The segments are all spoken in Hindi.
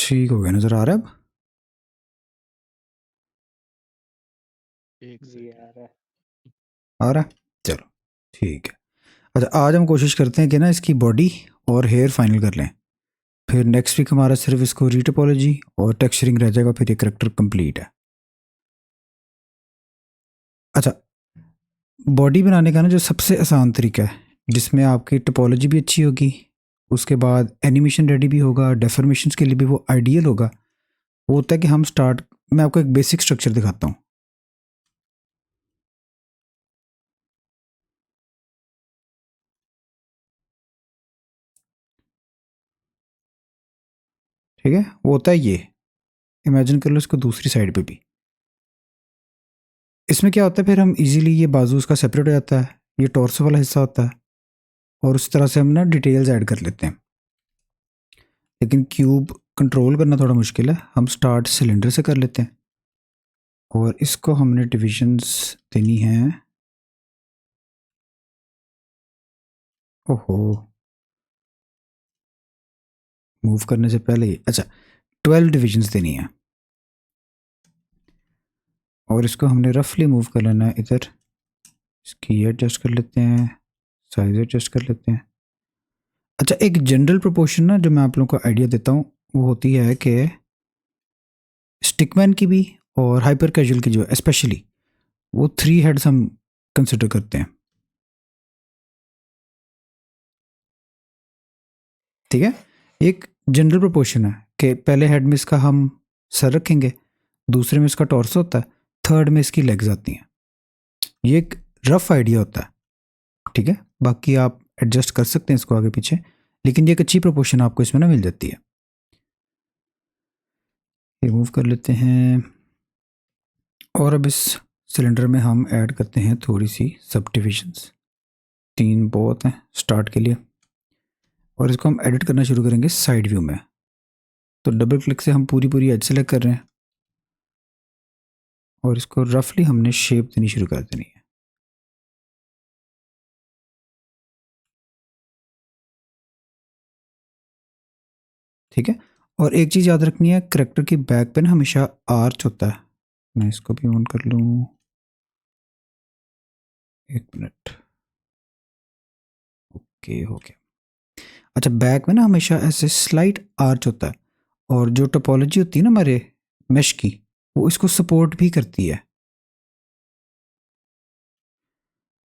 ठीक हो गया, नज़र आ रहा है अब? एक जी सेकंड। आ रहा है। आ रहा है? चलो ठीक है। अच्छा, आज हम कोशिश करते हैं कि ना इसकी बॉडी और हेयर फाइनल कर लें। फिर नेक्स्ट वीक हमारा सिर्फ इसको रीटोपोलॉजी और टेक्सचरिंग रह जाएगा, फिर ये करेक्टर कंप्लीट है। अच्छा, बॉडी बनाने का ना जो सबसे आसान तरीका है, जिसमें आपकी टोपोलॉजी भी अच्छी होगी, उसके बाद एनिमेशन रेडी भी होगा, डेफर्मेशन के लिए भी वो आइडियल होगा, वो होता है कि हम स्टार्ट, मैं आपको एक बेसिक स्ट्रक्चर दिखाता हूँ। ठीक है, वो होता है ये, इमेजिन कर लो इसको दूसरी साइड पे भी। इसमें क्या होता है, फिर हम इजीली ये बाजू उसका सेपरेट हो जाता है, ये टॉर्सो वाला हिस्सा होता है, और उस तरह से हम ना डिटेल्स ऐड कर लेते हैं। लेकिन क्यूब कंट्रोल करना थोड़ा मुश्किल है, हम स्टार्ट सिलेंडर से कर लेते हैं, और इसको हमने डिविजन्स देनी है। ओहो, मूव करने से पहले ही, अच्छा 12 डिविजन्स देनी है, और इसको हमने रफली मूव कर लेना है इधर। इसकी एडजस्ट कर लेते हैं, साइज एडजस्ट कर लेते हैं। अच्छा, एक जनरल प्रोपोर्शन ना जो मैं आप लोगों को आइडिया देता हूँ, वो होती है कि स्टिकमैन की भी और हाइपर कैजुअल की जो है स्पेशली, वो 3 हेड्स हम कंसिडर करते हैं। ठीक है, एक जनरल प्रोपोर्शन है कि पहले हेड में इसका हम सर रखेंगे, दूसरे में इसका टॉर्स होता है, थर्ड में इसकी लेग्स आती हैं। ये एक रफ आइडिया होता है, ठीक है, बाकी आप एडजस्ट कर सकते हैं इसको आगे पीछे, लेकिन ये एक अच्छी प्रोपोर्शन आपको इसमें ना मिल जाती है। रिमूव कर लेते हैं, और अब इस सिलेंडर में हम ऐड करते हैं थोड़ी सी सब डिविजन्स, 3 बहुत हैं स्टार्ट के लिए, और इसको हम एडिट करना शुरू करेंगे साइड व्यू में। तो डबल क्लिक से हम पूरी एज सेलेक्ट कर रहे हैं, और इसको रफली हमने शेप देनी शुरू कर देनी है। ठीक है, और एक चीज़ याद रखनी है, करेक्टर की बैक पे ना हमेशा आर्च होता है। मैं इसको भी ऑन कर लूँ, एक मिनट, ओके हो गया। अच्छा, बैक में ना हमेशा ऐसे स्लाइट आर्च होता है, और जो टोपोलॉजी होती है ना हमारे मेश की, वो इसको सपोर्ट भी करती है।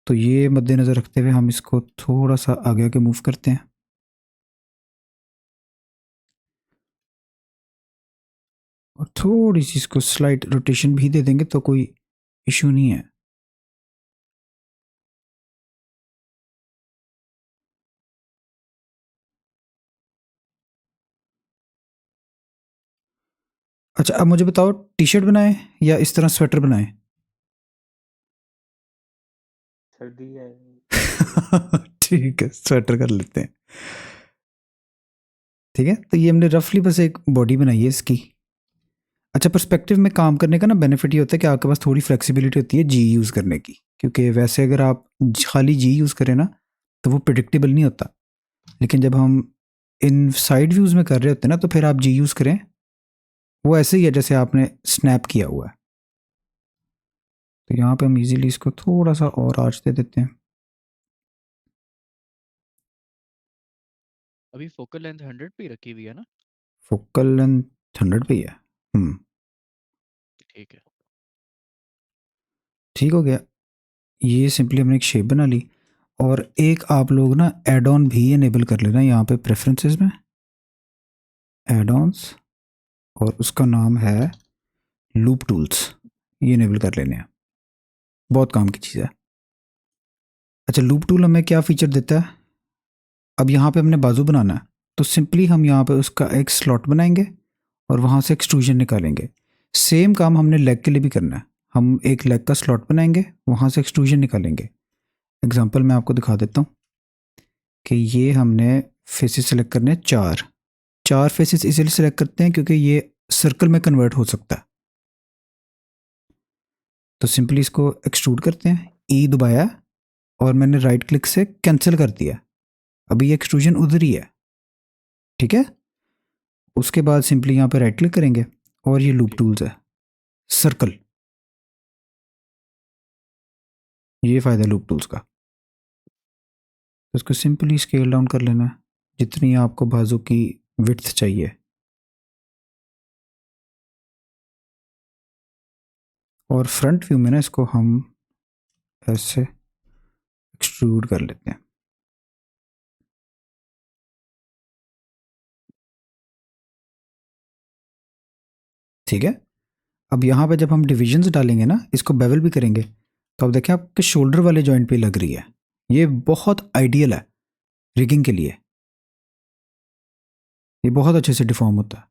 तो ये मद्देनज़र रखते हुए हम इसको थोड़ा सा आगे आगे मूव करते हैं, और थोड़ी सी इसको स्लाइट रोटेशन भी दे देंगे तो कोई इशू नहीं है। अच्छा, अब मुझे बताओ, टी शर्ट बनाएं या इस तरह स्वेटर बनाएं? सर्दी है। ठीक है, स्वेटर कर लेते हैं। ठीक है, तो ये हमने रफली बस एक बॉडी बनाई है इसकी। अच्छा, पर्सपेक्टिव में काम करने का ना बेनिफिट ये होता है कि आपके पास थोड़ी फ्लेक्सिबिलिटी होती है जी यूज़ करने की, क्योंकि वैसे अगर आप खाली जी यूज़ करें ना, तो वो प्रिडिक्टेबल नहीं होता। लेकिन जब हम इन साइड व्यूज़ में कर रहे होते हैं ना, तो फिर आप जी यूज़ करें, वो ऐसे ही है जैसे आपने स्नैप किया हुआ है। तो यहाँ पे हम इजीली इसको थोड़ा सा और आर्च दे देते हैं। अभी फोकल लेंथ 100 पे ही रखी हुई है ना? फोकल लेंथ 100 पे ही है। ठीक है। ठीक हो गया, ये सिंपली हमने एक शेप बना ली। और एक आप लोग ना एड ऑन भी इनेबल कर लेना यहाँ पे प्रेफरेंसेस में, एड ऑन्स, और उसका नाम है लूप टूल्स, ये इनेबल कर लेने हैं, बहुत काम की चीज़ है। अच्छा, लूप टूल हमें क्या फ़ीचर देता है, अब यहाँ पे हमने बाजू बनाना है, तो सिंपली हम यहाँ पे उसका एक स्लॉट बनाएंगे, और वहाँ से एक्सट्रूजन निकालेंगे। सेम काम हमने लेग के लिए भी करना है, हम एक लेग का स्लॉट बनाएंगे, वहाँ से एक्सट्रूजन निकालेंगे। एग्जांपल मैं आपको दिखा देता हूँ कि ये हमने फेसेस सेलेक्ट करने हैं, चार फेसेस इसलिए सेलेक्ट करते हैं क्योंकि ये सर्कल में कन्वर्ट हो सकता है। तो सिंपली इसको एक्सट्रूड करते हैं, ई दबाया, और मैंने राइट क्लिक से कैंसिल कर दिया, अभी ये एक्सट्रूजन उधर ही है। ठीक है, उसके बाद सिंपली यहाँ पे राइट क्लिक करेंगे और ये लूप टूल्स है, सर्कल, ये फ़ायदा लूप टूल्स का। तो इसको सिंपली स्केल डाउन कर लेना है जितनी आपको बाजू की विड्थ चाहिए। और फ्रंट व्यू में ना इसको हम ऐसे एक्सट्रूड कर लेते हैं। ठीक है, अब यहाँ पे जब हम डिविजन्स डालेंगे ना, इसको बेवल भी करेंगे, तो अब देखें आपके शोल्डर वाले जॉइंट पे लग रही है। ये बहुत आइडियल है रिगिंग के लिए, ये बहुत अच्छे से डिफॉर्म होता है।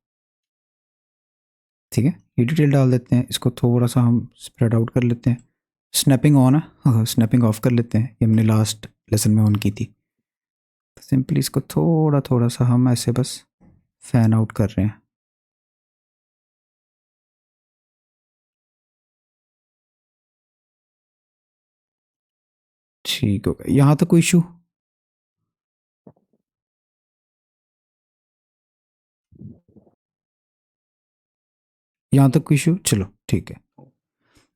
ठीक है, ये डिटेल डाल देते हैं, इसको थोड़ा सा हम स्प्रेड आउट कर लेते हैं। स्नैपिंग ऑन है, हाँ स्नैपिंग ऑफ कर लेते हैं, ये हमने लास्ट लेसन में ऑन की थी। तो सिंपली इसको थोड़ा थोड़ा सा हम ऐसे बस फैन आउट कर रहे हैं। ठीक हो गया, यहाँ तक कोई इशू? यहाँ तक कोई इशू? चलो ठीक है।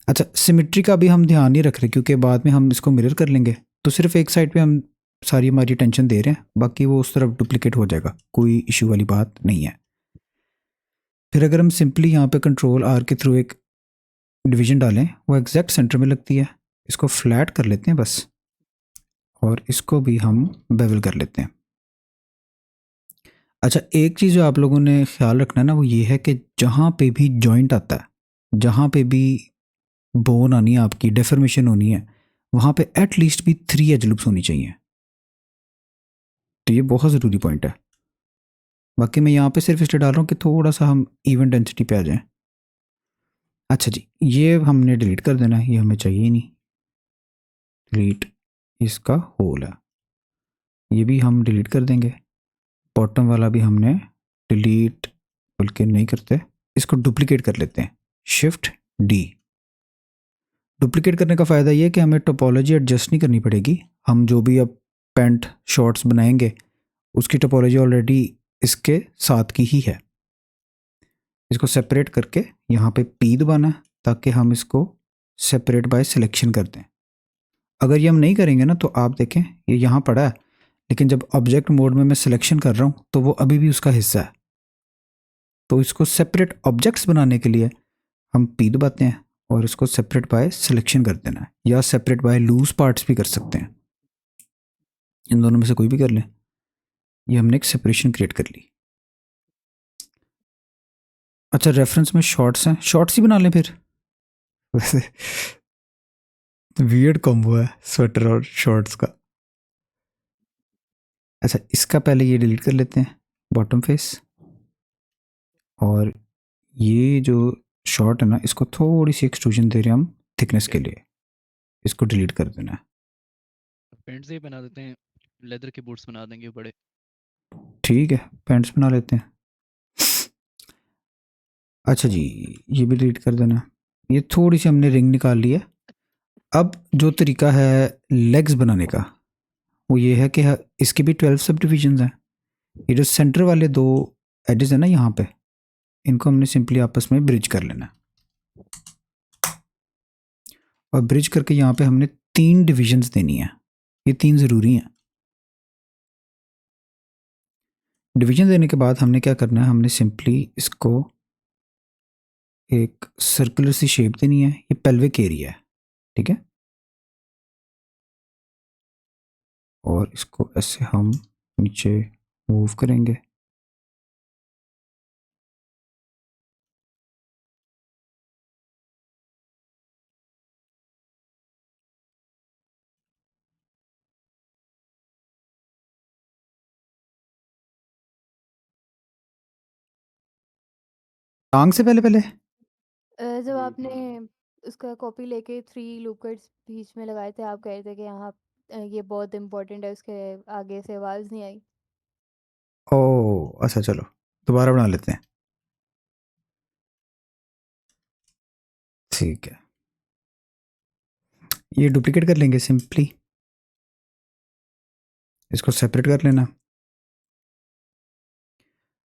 अच्छा, सिमेट्री का भी हम ध्यान नहीं रख रहे क्योंकि बाद में हम इसको मिरर कर लेंगे, तो सिर्फ एक साइड पे हम सारी हमारी टेंशन दे रहे हैं, बाकी वो उस तरफ डुप्लीकेट हो जाएगा, कोई इशू वाली बात नहीं है। फिर अगर हम सिंपली यहाँ पे कंट्रोल आर के थ्रू एक डिवीजन डालें, वो एग्जैक्ट सेंटर में लगती है, इसको फ्लैट कर लेते हैं बस, और इसको भी हम बेवल कर लेते हैं। अच्छा, एक चीज़ जो आप लोगों ने ख्याल रखना है ना, वो ये है कि जहाँ पे भी जॉइंट आता है, जहाँ पे भी बोन आनी है, आपकी डेफर्मेशन होनी है, वहाँ पे एटलीस्ट भी 3 एज लूप्स होनी चाहिए। तो ये बहुत ज़रूरी पॉइंट है। बाकी मैं यहाँ पे सिर्फ इसलिए डाल रहा हूँ कि थोड़ा सा हम इवन डेंसिटी पे आ जाएं। अच्छा जी, ये हमने डिलीट कर देना है, ये हमें चाहिए ही नहीं। डिलीट इसका होल है, ये भी हम डिलीट कर देंगे। बॉटम वाला भी हमने डिलीट बल्कि नहीं करते, इसको डुप्लीकेट कर लेते हैं, शिफ्ट डी। डुप्लीकेट करने का फ़ायदा ये है कि हमें टोपोलॉजी एडजस्ट नहीं करनी पड़ेगी। हम जो भी अब पैंट शॉर्ट्स बनाएंगे उसकी टोपोलॉजी ऑलरेडी इसके साथ की ही है। इसको सेपरेट करके यहाँ पे पी दबाना है ताकि हम इसको सेपरेट बाय सिलेक्शन कर दें। अगर ये हम नहीं करेंगे ना, तो आप देखें ये यहाँ पड़ा है, लेकिन जब ऑब्जेक्ट मोड में मैं सिलेक्शन कर रहा हूँ तो वो अभी भी उसका हिस्सा है। तो इसको सेपरेट ऑब्जेक्ट्स बनाने के लिए हम पी दबाते हैं और इसको सेपरेट बाय सिलेक्शन कर देना है, या सेपरेट बाय लूज पार्ट्स भी कर सकते हैं, इन दोनों में से कोई भी कर लें। ये हमने एक सेपरेशन क्रिएट कर ली। अच्छा, रेफरेंस में शॉर्ट्स हैं, शॉर्ट्स ही बना लें फिर। वैसे वियर्ड कॉम्बो है स्वेटर और शॉर्ट्स का। अच्छा, इसका पहले ये डिलीट कर लेते हैं, बॉटम फेस, और ये जो शॉर्ट है ना, इसको थोड़ी सी एक्सट्रूजन दे रहे हैं हम थिकनेस के लिए, इसको डिलीट कर देना है। पेंट्स ही बना देते हैं, लेदर के बूट्स बना देंगे बड़े। ठीक है, पैंट्स बना लेते हैं। अच्छा जी, ये भी डिलीट कर देना। ये थोड़ी सी हमने रिंग निकाल ली है। अब जो तरीका है लेग्स बनाने का, वो ये है कि इसके भी 12 सब डिविजन्स हैं। ये जो सेंटर वाले 2 एजेस हैं ना यहाँ पे, इनको हमने सिंपली आपस में ब्रिज कर लेना है, और ब्रिज करके यहाँ पे हमने 3 डिविजन्स देनी है। ये 3 ज़रूरी हैं। डिवीजन देने के बाद हमने क्या करना है, हमने सिंपली इसको एक सर्कुलर सी शेप देनी है। ये पेल्विक एरिया है, ठीक है, और इसको ऐसे हम नीचे मूव करेंगे। टांग से पहले पहले जब आपने उसका कॉपी लेके 3 लूप कट्स बीच में लगाए थे, आप कह रहे थे कि यहाँ ये बहुत इम्पोर्टेंट है, उसके आगे से आवाज़ नहीं आई। ओ अच्छा, चलो दोबारा बना लेते हैं। ठीक है, ये डुप्लीकेट कर लेंगे सिंपली, इसको सेपरेट कर लेना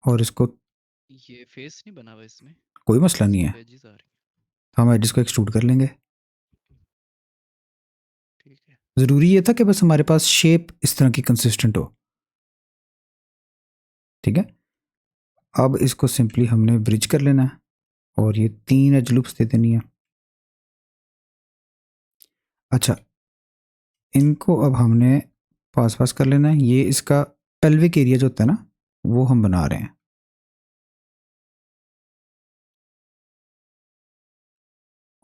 और इसको ये फेस नहीं बना हुआ इसमें, कोई मसला नहीं सिर्फ है, एजेस आ रही हम एडिस को एक्सट्रूड कर लेंगे। हैं। ठीक है। ज़रूरी ये था कि बस हमारे पास शेप इस तरह की कंसिस्टेंट हो। ठीक है, अब इसको सिंपली हमने ब्रिज कर लेना है और ये 3 एज लूप्स दे देनी है। अच्छा, इनको अब हमने पास पास कर लेना है। ये इसका पेल्विक एरिया जो होता है ना, वो हम बना रहे हैं।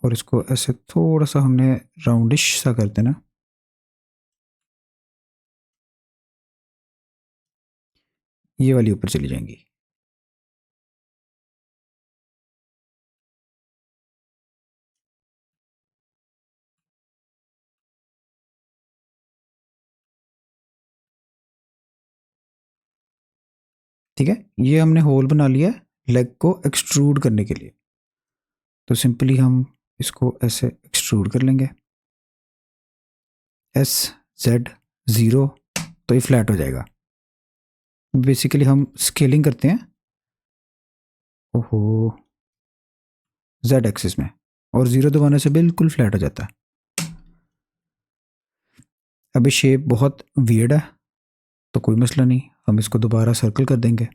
और इसको ऐसे थोड़ा सा हमने राउंडिश सा कर देना। ये वाली ऊपर चली जाएंगी। ठीक है, ये हमने होल बना लिया है लेग को एक्सट्रूड करने के लिए। तो सिंपली हम इसको ऐसे एक्सट्रूड कर लेंगे, एस जेड 0, तो ये फ्लैट हो जाएगा। बेसिकली हम स्केलिंग करते हैं, ओहो, जेड एक्सिस में, और 0 दबाने से बिल्कुल फ्लैट हो जाता है। अभी शेप बहुत वियर्ड है, तो कोई मसला नहीं, हम इसको दोबारा सर्कल कर देंगे।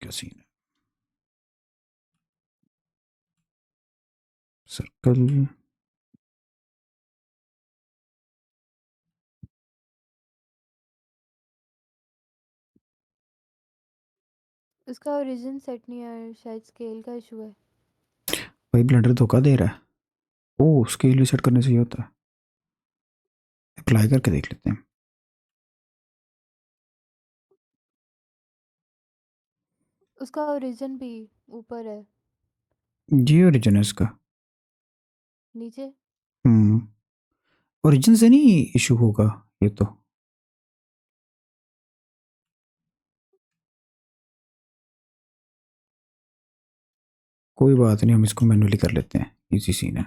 क्या सीन है, सर्कल, उसका ओरिजिन सेट नहीं है, शायद स्केल का इशू है। भाई ब्लेंडर धोखा दे रहा है। ओ, स्केल रीसेट करने से ये होता है। अप्लाई करके देख लेते हैं। उसका ओरिजिन भी ऊपर है, ये ओरिजिन है इसका। नीचे। ओरिजिन से नहीं इशू होगा ये तो। कोई बात नहीं, हम इसको मैन्युअली कर लेते हैं, इजी सीन है।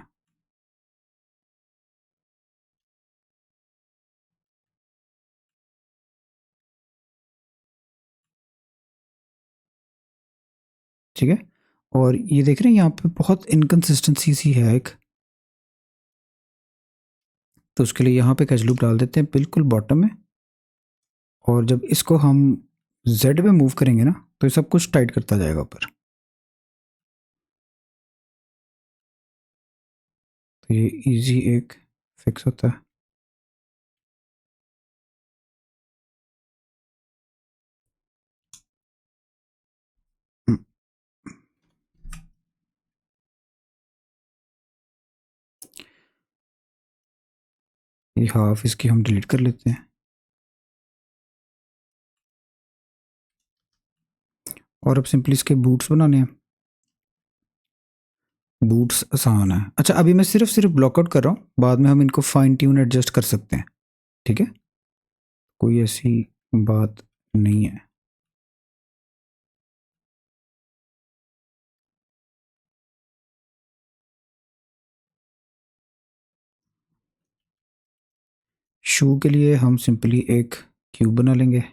ठीक है, और ये देख रहे हैं यहाँ पे बहुत इनकन्सिस्टेंसी सी है एक, तो उसके लिए यहाँ पे कैच लूप डाल देते हैं बिल्कुल बॉटम में। और जब इसको हम जेड पे मूव करेंगे ना, तो ये सब कुछ टाइट करता जाएगा ऊपर। तो ये इजी एक फिक्स होता है। हम्म, ये हाफ इसकी हम डिलीट कर लेते हैं। और अब सिंपली इसके बूट्स बनाने हैं। बूट्स आसान है। अच्छा, अभी मैं सिर्फ सिर्फ ब्लॉकआउट कर रहा हूँ, बाद में हम इनको फाइन ट्यून एडजस्ट कर सकते हैं। ठीक है, कोई ऐसी बात नहीं है। शू के लिए हम सिंपली एक क्यूब बना लेंगे।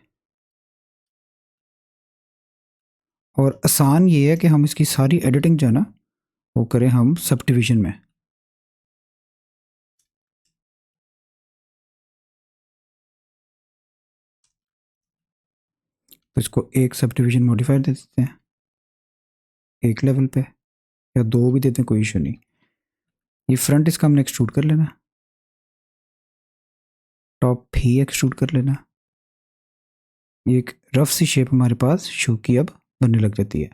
और आसान ये है कि हम इसकी सारी एडिटिंग जो है ना, वो करें हम सब डिवीजन में। तो इसको एक सब डिवीजन मॉडिफायर दे देते हैं एक लेवल पे, या 2 भी देते हैं, कोई इशू नहीं। ये फ्रंट इसका हमने एक्सट्रूड कर लेना, टॉप भी एक्सट्रूड कर लेना। ये एक रफ सी शेप हमारे पास शू की अब बनने लग जाती है।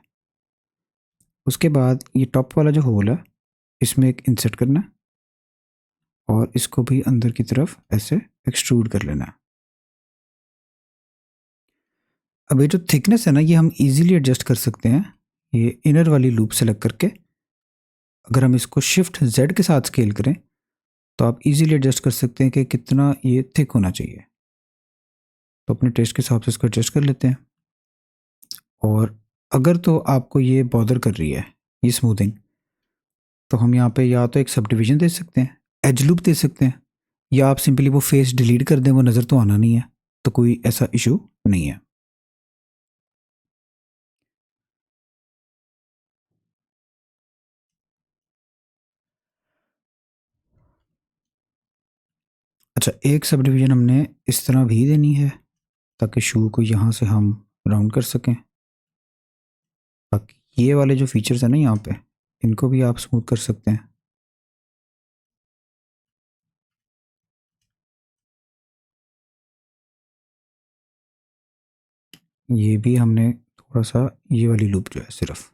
उसके बाद ये टॉप वाला जो होल है, इसमें एक इंसर्ट करना, और इसको भी अंदर की तरफ ऐसे एक्सट्रूड कर लेना। अब ये जो थिकनेस है ना, ये हम इजीली एडजस्ट कर सकते हैं, ये इनर वाली लूप सेलेक्ट करके। अगर हम इसको शिफ्ट जेड के साथ स्केल करें, तो आप इजीली एडजस्ट कर सकते हैं कि कितना ये थिक होना चाहिए। तो अपने टेस्ट के हिसाब से इसको एडजस्ट कर लेते हैं। और अगर तो आपको ये बॉदर कर रही है ये स्मूथिंग, तो हम यहाँ पे या तो एक सब डिवीजन दे सकते हैं, एज लूप दे सकते हैं, या आप सिंपली वो फेस डिलीट कर दें, वो नज़र तो आना नहीं है। तो कोई ऐसा इशू नहीं है। अच्छा, एक सब डिवीज़न हमने इस तरह भी देनी है ताकि शू को यहाँ से हम राउंड कर सकें। बाकी ये वाले जो फीचर्स हैं ना यहाँ पे, इनको भी आप स्मूथ कर सकते हैं। ये भी हमने थोड़ा सा ये वाली लूप जो है सिर्फ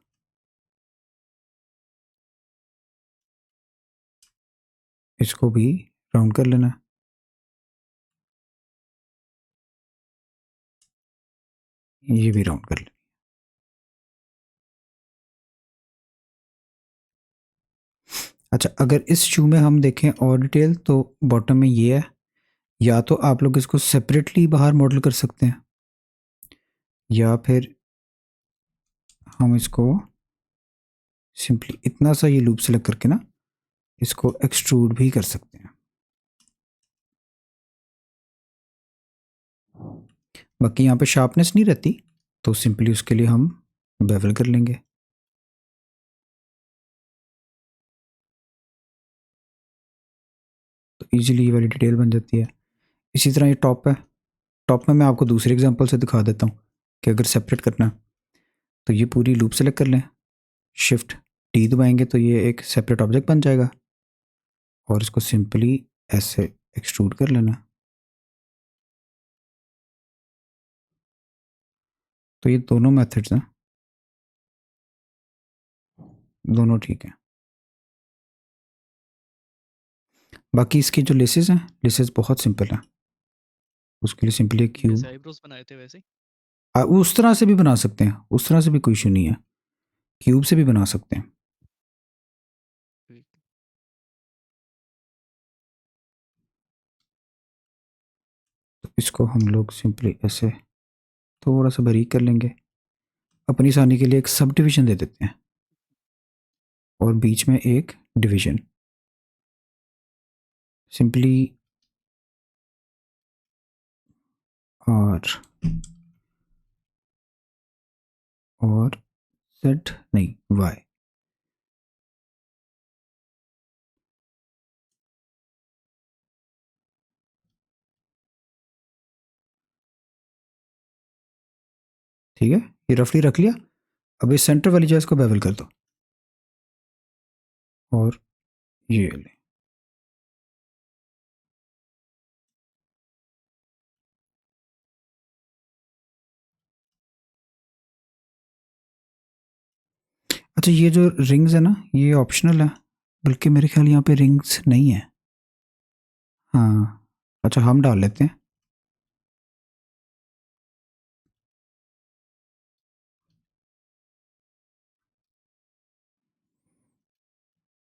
इसको भी राउंड कर लेना। ये भी राउंड कर लेना। अच्छा, अगर इस शू में हम देखें और डिटेल तो बॉटम में ये है, या तो आप लोग इसको सेपरेटली बाहर मॉडल कर सकते हैं या फिर हम इसको सिंपली इतना सा ये लूप सेलेक्ट करके ना इसको एक्सट्रूड भी कर सकते हैं। बाकी यहाँ पे शार्पनेस नहीं रहती तो सिंपली उसके लिए हम बेवल कर लेंगे। तो इजीली ये वाली डिटेल बन जाती है। इसी तरह ये टॉप है, टॉप में मैं आपको दूसरे एग्जांपल से दिखा देता हूँ कि अगर सेपरेट करना है तो ये पूरी लूप सेलेक्ट कर लें, शिफ्ट टी दबाएंगे तो ये एक सेपरेट ऑब्जेक्ट बन जाएगा और इसको सिंपली ऐसे एक्सट्रूड कर लेना। तो ये दोनों मेथड्स हैं, दोनों ठीक हैं। बाकी इसकी जो लेसेस हैं, लेसेस बहुत सिंपल हैं। उसके लिए सिंपली जैसे क्यूब आईब्रोज बनाए थे वैसे ही? उस तरह से भी बना सकते हैं, उस तरह से भी कोई इशू नहीं है, क्यूब से भी बना सकते हैं। ठीक। तो इसको हम लोग सिंपली ऐसे थोड़ा सा बारीक कर लेंगे। अपनी आसानी के लिए एक सब डिवीजन दे देते हैं और बीच में एक डिवीजन सिंपली और जेड नहीं वाई। ठीक है, ये रफली रख लिया। अब इस सेंटर वाली जो है इसको बेवल कर दो और ये ले। अच्छा, ये जो रिंग्स है ना ये ऑप्शनल है, बल्कि मेरे ख्याल यहाँ पे रिंग्स नहीं है। हाँ, अच्छा हम डाल लेते हैं।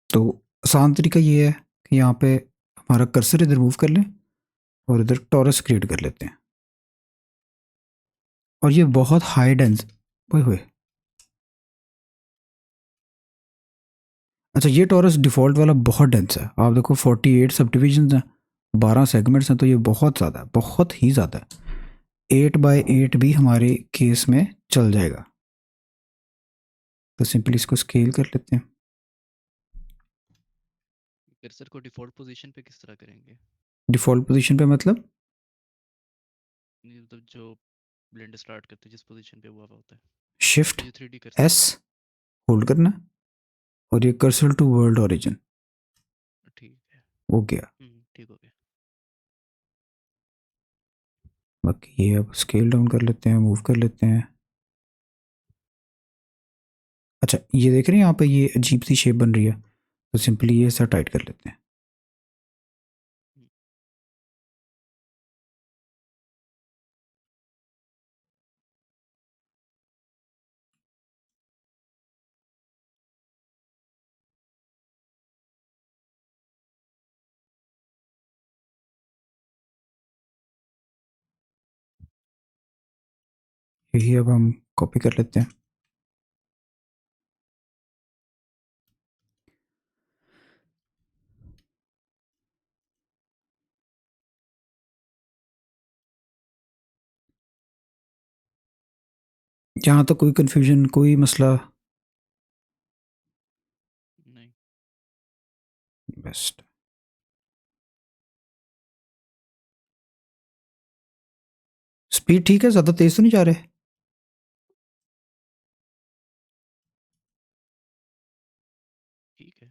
तो आसान तरीका ये है कि यहाँ पे हमारा कर्सर इधर मूव कर लें और इधर टॉरस क्रिएट कर लेते हैं। और ये बहुत हाई डेंस ओए होए। अच्छा, ये टॉरस डिफ़ॉल्ट वाला बहुत डेंस है। आप देखो 48 सब डिविजन हैं, 12 सेगमेंट्स हैं, तो ये बहुत ज़्यादा है, बहुत ही ज़्यादा है। 8x8 भी हमारे केस में चल जाएगा। तो सिंपली इसको स्केल कर लेते हैं। कर्सर को डिफॉल्ट पोजीशन पे किस तरह करेंगे? डिफ़ॉल्ट पोजीशन पे मतलब नहीं, मतलब जो ब्लेंड स्टार्ट करते हैं जिस पोजीशन पे हुआ हुआ होता है, शिफ्ट ये जो 3D कर्सर एस होल्ड करना और ये कर्सर टू वर्ल्ड ओरिजिन ठीक है। हो गया। ठीक हो गया। बाकी ये अब स्केल डाउन कर लेते हैं, मूव कर लेते हैं। अच्छा, ये देख रहे हैं यहाँ पे ये अजीब सी शेप बन रही है, तो सिंपली ये ऐसा टाइट कर लेते हैं। हम्म, यही अब हम कॉपी कर लेते हैं। यहाँ तो कोई कन्फ्यूजन, कोई मसला? नहीं। बेस्ट। स्पीड ठीक है, ज़्यादा तेज तो नहीं जा रहे? ठीक है।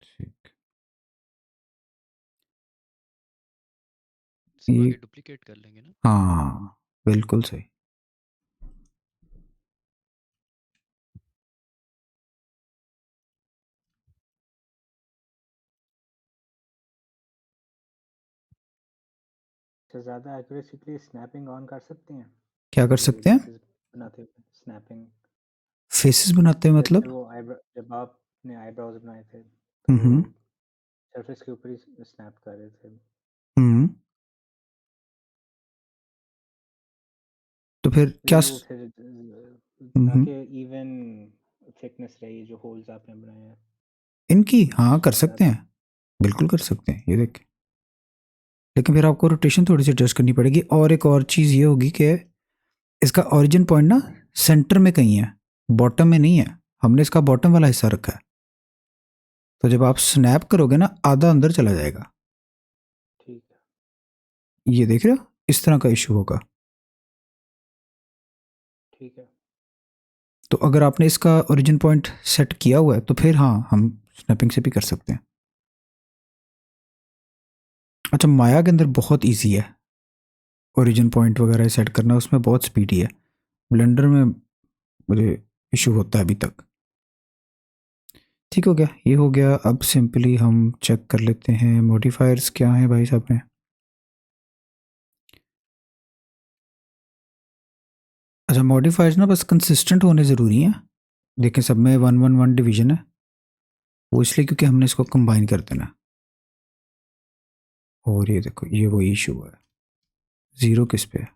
ठीक। इसको ये आगे डुप्लीकेट कर लेंगे ना। हाँ, बिल्कुल सही। तो ज़्यादा एक्यूरेसी के लिए स्नैपिंग ऑन कर सकते हैं? क्या कर ये सकते हैं? फेसेस बनाते हुए स्नैपिंग। फेसेस बनाते हैं जैसे मतलब? वो आईब्रो, जब आपने आईब्रोज बनाए थे तो वो हम्म। सरफेस के ऊपर ही स्नैप कर रहे थे। हम्म। तो फिर क्या लेकिन वो फिर हम्म। ताकि इवन थिकनेस रहे जो होल्स आपने बनाए हैं इनकी हाँ कर उससे सकते ज़्यादा। हैं, बिल्कुल कर सकते हैं, ये देख। लेकिन फिर आपको रोटेशन थोड़ी सी एडजस्ट करनी पड़ेगी, और एक और चीज़ ये होगी कि इसका ओरिजिन पॉइंट ना सेंटर में कहीं है, बॉटम में नहीं है। हमने इसका बॉटम वाला हिस्सा रखा है, तो जब आप स्नैप करोगे ना आधा अंदर चला जाएगा। ठीक है। ये देख रहे हो, इस तरह का इशू होगा। ठीक है। तो अगर आपने इसका ओरिजिन पॉइंट सेट किया हुआ है तो फिर हाँ, हम स्नैपिंग से भी कर सकते हैं। अच्छा, माया के अंदर बहुत इजी है ओरिजिन पॉइंट वगैरह सेट करना, उसमें बहुत स्पीडी है। ब्लेंडर में मुझे इशू होता है अभी तक। ठीक हो गया, ये हो गया। अब सिंपली हम चेक कर लेते हैं मॉडिफायर्स क्या हैं भाई साहब में। अच्छा, मॉडिफायर्स ना बस कंसिस्टेंट होने ज़रूरी हैं। देखें सब में 1 1 1 डिवीजन है, वो इसलिए क्योंकि हमने इसको कंबाइन कर देना। और ये देखो, ये वही इशू है। ज़ीरो किस पे है?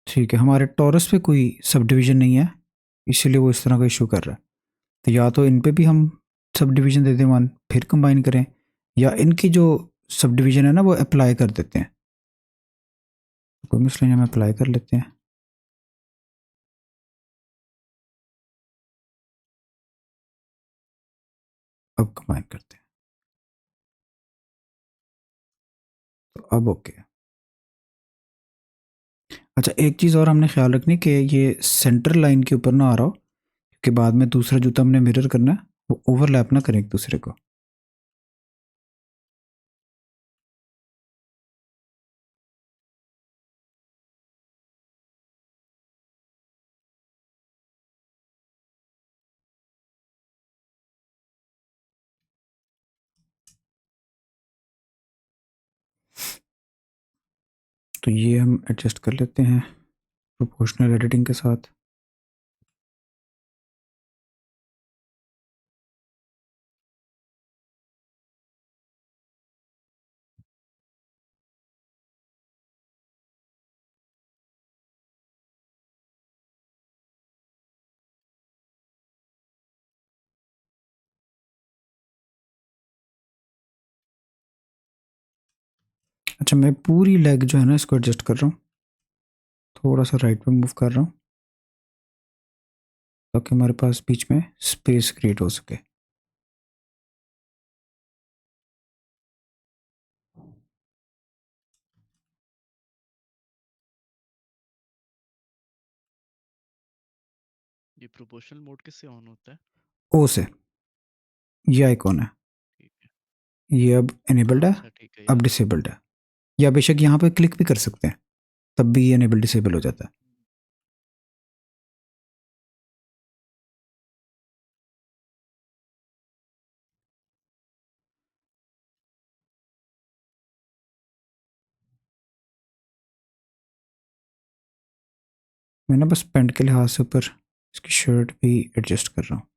ठीक है, हमारे टॉरस पे कोई सब डिवीज़न नहीं है, इसीलिए वो इस तरह का इशू कर रहा है। तो या तो इन पे भी हम सब डिवीज़न दे दें 1, फिर कंबाइन करें, या इनकी जो सब डिवीज़न है ना वो अप्लाई कर देते हैं। कोई मसला नहीं, हम अप्लाई कर लेते हैं। अब कंबाइन करते हैं, तो अब ओके। अच्छा, एक चीज़ और हमने ख्याल रखनी कि ये सेंटर लाइन के ऊपर ना आ रहा हो, क्योंकि बाद में दूसरा जूता हमने मिरर करना है, वो ओवरलैप ना करें एक दूसरे को। तो ये हम एडजस्ट कर लेते हैं प्रोपोर्शनल एडिटिंग के साथ। अच्छा, मैं पूरी लेग जो है ना इसको एडजस्ट कर रहा हूँ, थोड़ा सा राइट में मूव कर रहा हूँ, ताकि हमारे पास बीच में स्पेस क्रिएट हो सके। ये प्रोपोर्शनल मोड किससे ऑन होता है? ओ से, ये आइकॉन है, ठीक है। ये अब इनेबल्ड है, अच्छा ठीक है अब यार। डिसेबल्ड है। या बेशक यहाँ पे क्लिक भी कर सकते हैं, तब भी ये इनेबल डिसेबल हो जाता है। मैं ना बस पेंट के लिहाज से ऊपर इसकी शर्ट भी एडजस्ट कर रहा हूँ।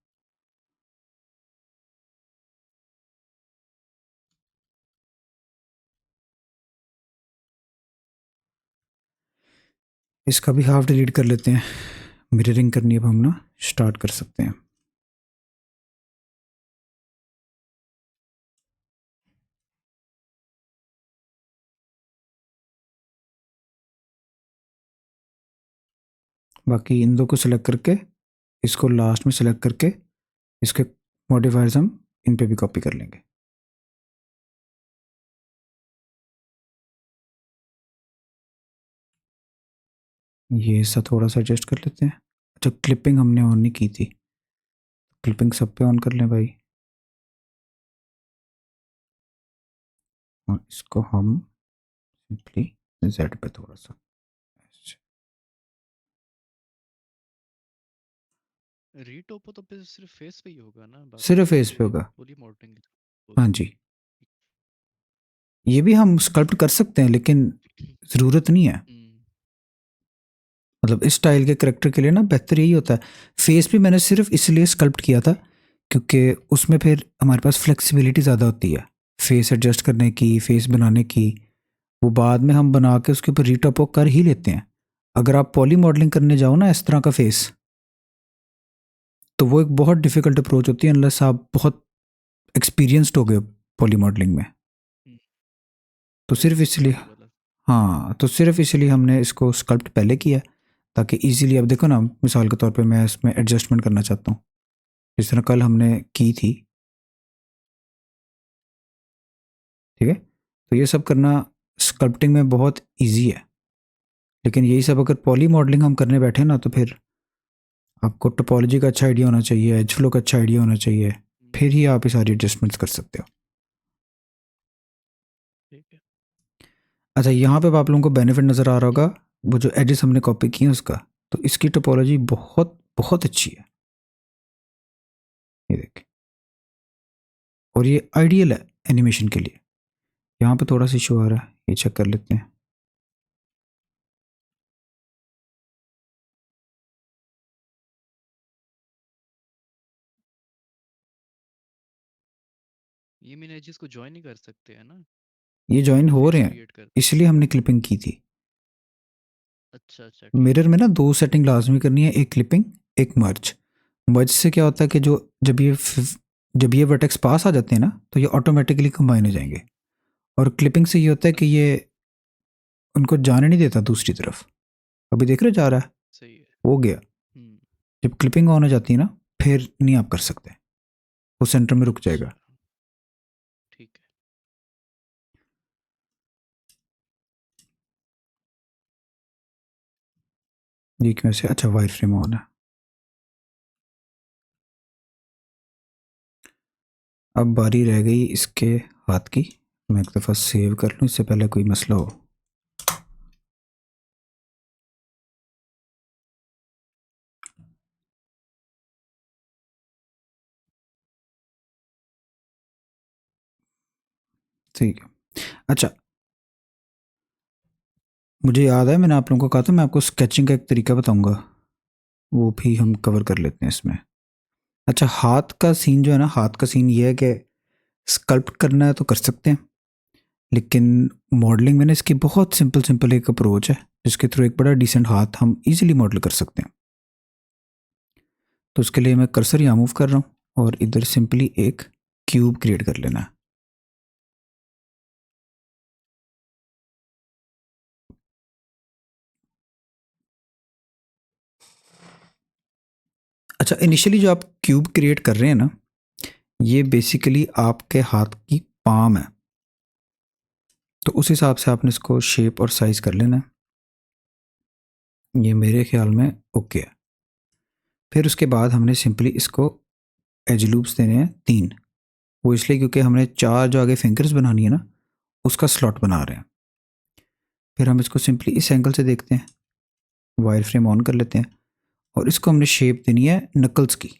इसका भी हाफ डिलीट कर लेते हैं, मिररिंग करनी अब हम ना स्टार्ट कर सकते हैं। बाकी इन दो को सिलेक्ट करके इसको लास्ट में सिलेक्ट करके इसके मॉडिफायर्स हम इन पे भी कॉपी कर लेंगे। ये ऐसा थोड़ा सा एडजस्ट कर लेते हैं। अच्छा, क्लिपिंग हमने ऑन नहीं की थी, क्लिपिंग सब पे ऑन कर लें भाई। और इसको हम सिंपली जेड पे थोड़ा सा रीटोपो तो फिर सिर्फ फेस पे ही होगा ना, बाकी सिर्फ तो फेस पे फिर होगा। फुली मॉडलिंग हाँ जी, ये भी हम स्कल्प्ट कर सकते हैं लेकिन ज़रूरत नहीं है। मतलब इस स्टाइल के करेक्टर के लिए ना बेहतर यही होता है। फेस भी मैंने सिर्फ इसलिए स्कल्प्ट किया था क्योंकि उसमें फिर हमारे पास फ्लेक्सिबिलिटी ज़्यादा होती है फेस एडजस्ट करने की, फेस बनाने की। वो बाद में हम बना के उसके ऊपर रीटॉपो कर ही लेते हैं। अगर आप पॉली मॉडलिंग करने जाओ ना इस तरह का फेस, तो वो एक बहुत डिफ़िकल्ट अप्रोच होती है अनलेस आप बहुत एक्सपीरियंस्ड हो गए पॉली मॉडलिंग में। तो सिर्फ इसलिए, हाँ, तो सिर्फ इसलिए हमने इसको स्कल्प्ट पहले किया ताकि इजीली, अब देखो ना, मिसाल के तौर पे मैं इसमें एडजस्टमेंट करना चाहता हूँ जिस तरह कल हमने की थी, ठीक है। तो ये सब करना स्कल्प्टिंग में बहुत इजी है। लेकिन यही सब अगर पॉली मॉडलिंग हम करने बैठे ना तो फिर आपको टोपोलॉजी का अच्छा आइडिया होना चाहिए, एज फ्लो का अच्छा आइडिया होना चाहिए, फिर ही आप ये सारी एडजस्टमेंट्स कर सकते हो। ठीक है। अच्छा, यहाँ पे आप लोगों को बेनिफिट नज़र आ रहा होगा, वो जो एजेस हमने कॉपी किए हैं उसका, तो इसकी टोपोलॉजी बहुत बहुत अच्छी है, ये देखिए। और ये आइडियल है एनिमेशन के लिए। यहाँ पे थोड़ा सा इशू आ रहा है, ये चेक कर लेते हैं। ये मीन एजेस को ज्वाइन नहीं कर सकते हैं ना, ये ज्वाइन हो फेस रहे हैं, क्रिएट कर। इसलिए हमने क्लिपिंग की थी। अच्छा अच्छा, ठीक मिरर है। में ना दो सेटिंग लाजमी करनी है, एक क्लिपिंग एक मर्ज। मर्ज से क्या होता है कि जो जब ये वर्टेक्स पास आ जाते हैं ना तो ये ऑटोमेटिकली कंबाइन हो जाएंगे। और क्लिपिंग से ये होता है कि ये उनको जाने नहीं देता दूसरी तरफ। अभी देख रहे, जा रहा है, सही है। हो गया। हम्म। जब क्लिपिंग ऑन हो जाती है ना फिर नहीं आप कर सकते, वो सेंटर में रुक अच्छा, जाएगा। ठीक है। ये क्यों ऐसे? अच्छा, वायर फ्रेम ऑन है। अब बारी रह गई इसके हाथ की। मैं एक दफ़ा सेव कर लूँ इससे पहले कोई मसला हो। ठीक है। अच्छा, मुझे याद है मैंने आप लोगों को कहा था मैं आपको स्केचिंग का एक तरीका बताऊंगा, वो भी हम कवर कर लेते हैं इसमें। अच्छा, हाथ का सीन जो है ना, हाथ का सीन ये है कि स्कल्प्ट करना है तो कर सकते हैं, लेकिन मॉडलिंग में ना इसकी बहुत सिंपल सिंपल एक अप्रोच है जिसके थ्रू एक बड़ा डिसेंट हाथ हम इजीली मॉडल कर सकते हैं। तो उसके लिए मैं कर्सर यहाँ मूव कर रहा हूँ और इधर सिंपली एक क्यूब क्रिएट कर लेना है। अच्छा, इनिशियली जो आप क्यूब क्रिएट कर रहे हैं ना, ये बेसिकली आपके हाथ की पाम है, तो उस हिसाब से आपने इसको शेप और साइज कर लेना है। ये मेरे ख्याल में ओके है। फिर उसके बाद हमने सिंपली इसको एज लूप्स देने हैं 3। वो इसलिए क्योंकि हमने 4 जो आगे फिंगर्स बनानी है ना उसका स्लॉट बना रहे हैं। फिर हम इसको सिंपली इस एंगल से देखते हैं, वायर फ्रेम ऑन कर लेते हैं और इसको हमने शेप देनी है नकल्स की।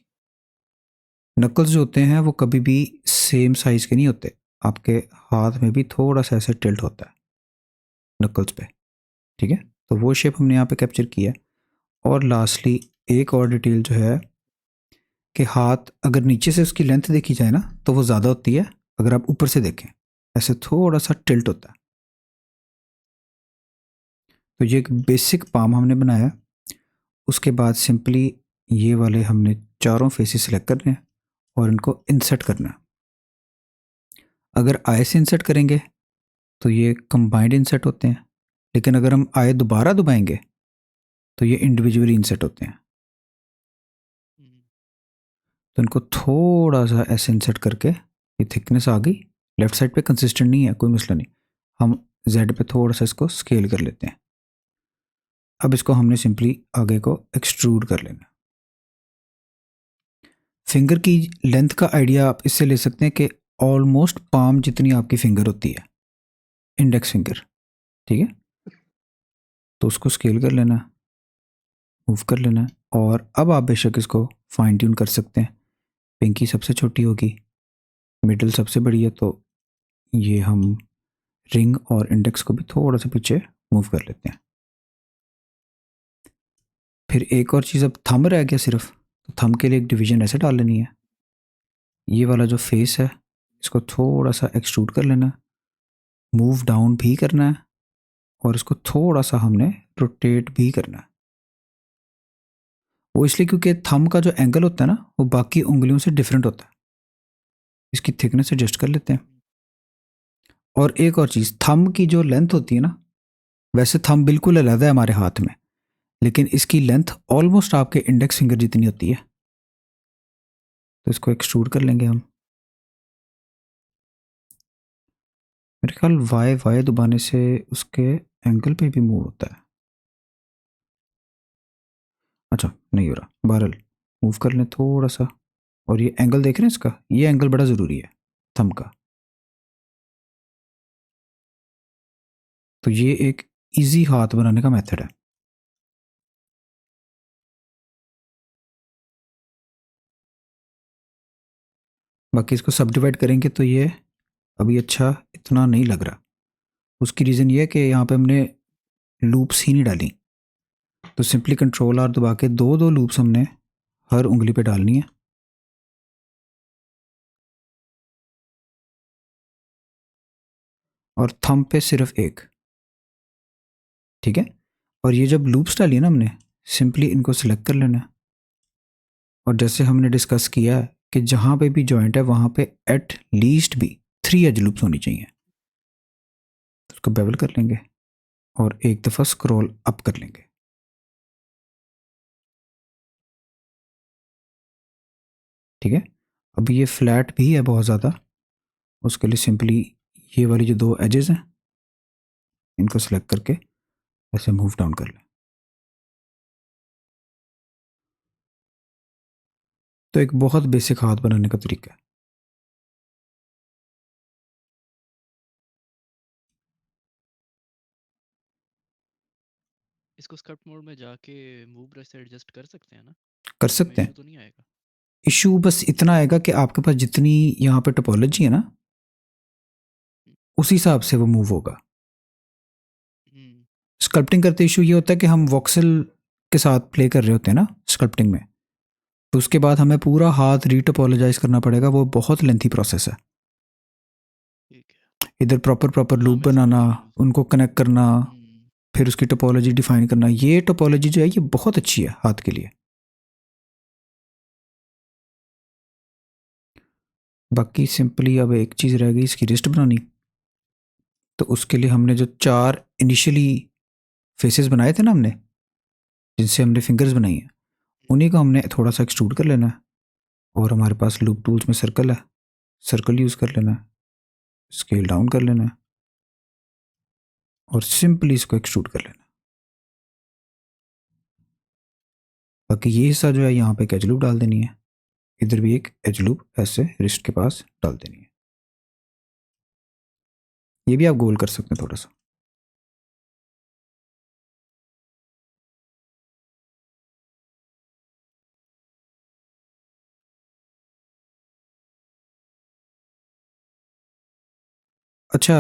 नकल्स जो होते हैं वो कभी भी सेम साइज़ के नहीं होते, आपके हाथ में भी थोड़ा सा ऐसे टिल्ट होता है नकल्स पे, ठीक है। तो वो शेप हमने यहाँ पे कैप्चर किया है। और लास्टली एक और डिटेल जो है कि हाथ अगर नीचे से उसकी लेंथ देखी जाए ना तो वो ज़्यादा होती है, अगर आप ऊपर से देखें ऐसे थोड़ा सा टिल्ट होता है। तो ये एक बेसिक पाम हमने बनाया। उसके बाद सिंपली ये वाले हमने चारों फेसेस सेलेक्ट करने हैं और इनको इंसर्ट करना है। अगर आई से इंसर्ट करेंगे तो ये कंबाइंड इंसर्ट होते हैं, लेकिन अगर हम आई दोबारा दबाएंगे तो ये इंडिविजुअली इंसेट होते हैं। हम्म, तो इनको थोड़ा सा ऐसे इंसर्ट करके ये थिकनेस आ गई। लेफ्ट साइड पे कंसिस्टेंट नहीं है, कोई मसला नहीं। हम जेड पे थोड़ा सा इसको स्केल कर लेते हैं। अब इसको हमने सिंपली आगे को एक्सट्रूड कर लेना। फिंगर की लेंथ का आइडिया आप इससे ले सकते हैं कि ऑलमोस्ट पाम जितनी आपकी फिंगर होती है, इंडेक्स फिंगर, ठीक है। तो उसको स्केल कर लेना, मूव कर लेना। और अब आप बेशक इसको फाइन ट्यून कर सकते हैं। पिंकी सबसे छोटी होगी, मिडिल सबसे बड़ी है, तो ये हम रिंग और इंडेक्स को भी थोड़ा सा पीछे मूव कर लेते हैं। फिर एक और चीज़, अब थंब रह गया सिर्फ, तो थंब के लिए एक डिवीजन ऐसे डाल लेनी है। ये वाला जो फेस है इसको थोड़ा सा एक्सट्रूड कर लेना, मूव डाउन भी करना है, और इसको थोड़ा सा हमने रोटेट भी करना है। वो इसलिए क्योंकि थंब का जो एंगल होता है ना, वो बाकी उंगलियों से डिफरेंट होता है। इसकी थिकनेस एडजस्ट कर लेते हैं। और एक और चीज़, थंब की जो लेंथ होती है ना, वैसे थंब बिल्कुल अलग है हमारे हाथ में, लेकिन इसकी लेंथ ऑलमोस्ट आपके इंडेक्स फिंगर जितनी होती है। तो इसको एक्सट्रूड कर लेंगे हम। मेरे ख्याल वाई वाई दबाने से उसके एंगल पे भी मूव होता है। अच्छा, नहीं हो रहा, बहरहाल मूव कर लें थोड़ा सा। और ये एंगल देख रहे हैं इसका, ये एंगल बड़ा ज़रूरी है थंब का। तो ये एक इजी हाथ बनाने का मेथड है। बाकी इसको सब डिवाइड करेंगे तो ये अभी अच्छा इतना नहीं लग रहा। उसकी रीज़न ये है कि यहाँ पे हमने लूप्स ही नहीं डाली। तो सिंपली कंट्रोल आर दबा के दो दो लूप्स हमने हर उंगली पे डालनी है। और थंब पे सिर्फ एक, ठीक है। और ये जब लूप्स डाली है ना हमने, सिंपली इनको सिलेक्ट कर लेना है। और जैसे हमने डिस्कस किया है कि जहाँ पे भी जॉइंट है वहाँ पे एट लीस्ट भी 3 एज लूप्स होनी चाहिए। तो उसको बेवल कर लेंगे और एक दफ़ा स्क्रॉल अप कर लेंगे। ठीक है। अब ये फ्लैट भी है बहुत ज़्यादा, उसके लिए सिंपली ये वाली जो दो एजेस हैं इनको सेलेक्ट करके ऐसे मूव डाउन कर लें। तो एक बहुत बेसिक हाथ बनाने का तरीका है। इसको स्कल्प्ट मोड में जाके मूव ब्रश से एडजस्ट कर सकते हैं ना? कर इसमें सकते इशू हैं। तो नहीं आएगा? इशू बस इतना आएगा कि आपके पास जितनी यहाँ पे टोपोलॉजी है ना, हम्म, उसी हिसाब से वो मूव होगा। हम्म, स्कल्पटिंग करते इशू ये होता है कि हम वॉक्सल के साथ प्ले कर रहे होते हैं ना स्कल्पटिंग में, तो उसके बाद हमें पूरा हाथ रीटोपोलोजाइज करना पड़ेगा। वो बहुत लेंथी प्रोसेस है। ठीक है। इधर प्रॉपर प्रॉपर हाँ, लूप मैं समझ बनाना, गया हूँ। उनको कनेक्ट करना, हम्म, फिर उसकी टोपोलॉजी डिफाइन करना। ये टोपोलॉजी जो है ये बहुत अच्छी है हाथ के लिए। बाकी सिंपली अब एक चीज़ रह गई, इसकी रिस्ट बनानी। तो उसके लिए हमने जो 4 इनिशियली फेसेस बनाए थे ना हमने, जिनसे हमने फिंगर्स बनाई हैं, उन्हीं को हमने थोड़ा सा एक्सट्रूड कर लेना है। और हमारे पास लूप टूल्स में सर्कल है, सर्कल यूज़ कर लेना है, स्केल डाउन कर लेना है और सिंपली इसको एक्सट्रूड कर लेना है। बाकी ये हिस्सा जो है यहाँ पे एक एज लूप डाल देनी है, इधर भी एक एज लूप ऐसे रिस्ट के पास डाल देनी है। ये भी आप गोल कर सकते हैं थोड़ा सा। अच्छा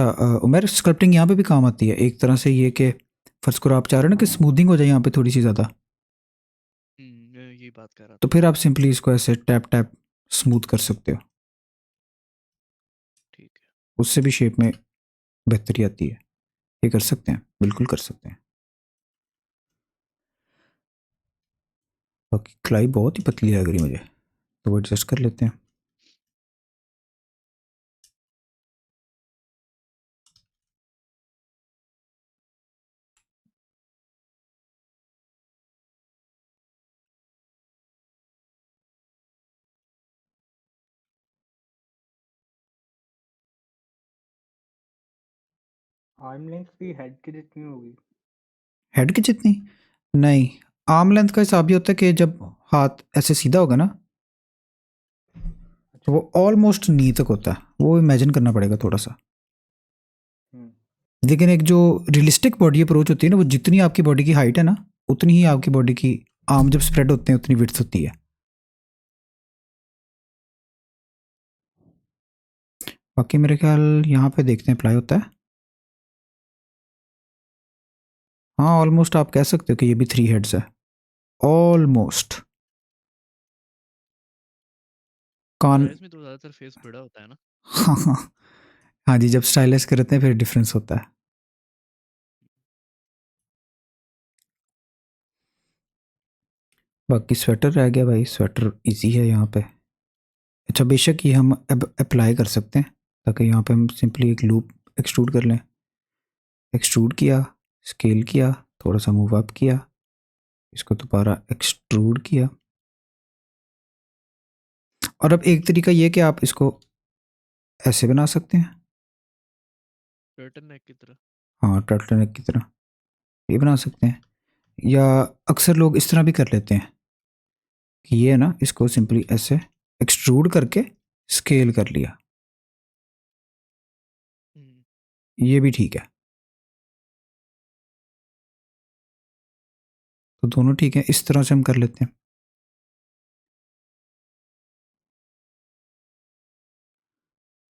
उमेर, स्कल्पटिंग यहाँ पे भी काम आती है एक तरह से। ये कि फर्स्ट करो आप चाह रहे हो ना कि स्मूथिंग हो जाए यहाँ पे थोड़ी सी ज़्यादा, मैं यही बात कर रहा तो था। फिर आप सिंपली इसको ऐसे टैप टैप स्मूथ कर सकते हो। ठीक है। उससे भी शेप में बेहतरी आती है। ये कर सकते हैं, बिल्कुल कर सकते हैं। बाकी क्लाई बहुत ही पतली लग रही मुझे, तो वो एडजस्ट कर लेते हैं। आर्म लेंथ भी हेड की जितनी होगी। हेड की जितनी नहीं, आर्म लेंथ का हिसाब ये होता है कि जब हाथ ऐसे सीधा होगा ना तो अच्छा। वो ऑलमोस्ट नी तक होता है, वो इमेजिन करना पड़ेगा थोड़ा सा। हम्म। लेकिन एक जो रियलिस्टिक बॉडी अप्रोच होती है ना, वो जितनी आपकी बॉडी की हाइट है ना उतनी ही आपकी बॉडी की आर्म जब स्प्रेड होते हैं उतनी विड्थ होती है। बाकी मेरे ख्याल यहाँ पे देखते हैं अप्लाई होता है। हाँ ऑलमोस्ट आप कह सकते हो कि ये भी 3 हेड्स है ऑलमोस्ट। कान स्टाइल्स में तो ज़्यादातर फेस बड़ा होता है ना। हाँ हाँ हाँ जी, जब स्टाइलिश करते हैं फिर डिफरेंस होता है। बाकी स्वेटर रह गया भाई, स्वेटर इजी है यहाँ पे। अच्छा बेशक ये हम अब अप्लाई कर सकते हैं, ताकि यहाँ पे हम सिंपली एक लूप एक्सट्रूड कर लें। एक्सट्रूड किया, स्केल किया, थोड़ा सा मूव अप किया, इसको दोबारा एक्सट्रूड किया। और अब एक तरीका ये कि आप इसको ऐसे बना सकते हैं। टर्टल नेक की तरह। हाँ टर्टल नेक की तरह ये बना सकते हैं, या अक्सर लोग इस तरह भी कर लेते हैं कि ये ना इसको सिंपली ऐसे एक्सट्रूड करके स्केल कर लिया, ये भी ठीक है। तो दोनों ठीक है, इस तरह से हम कर लेते हैं।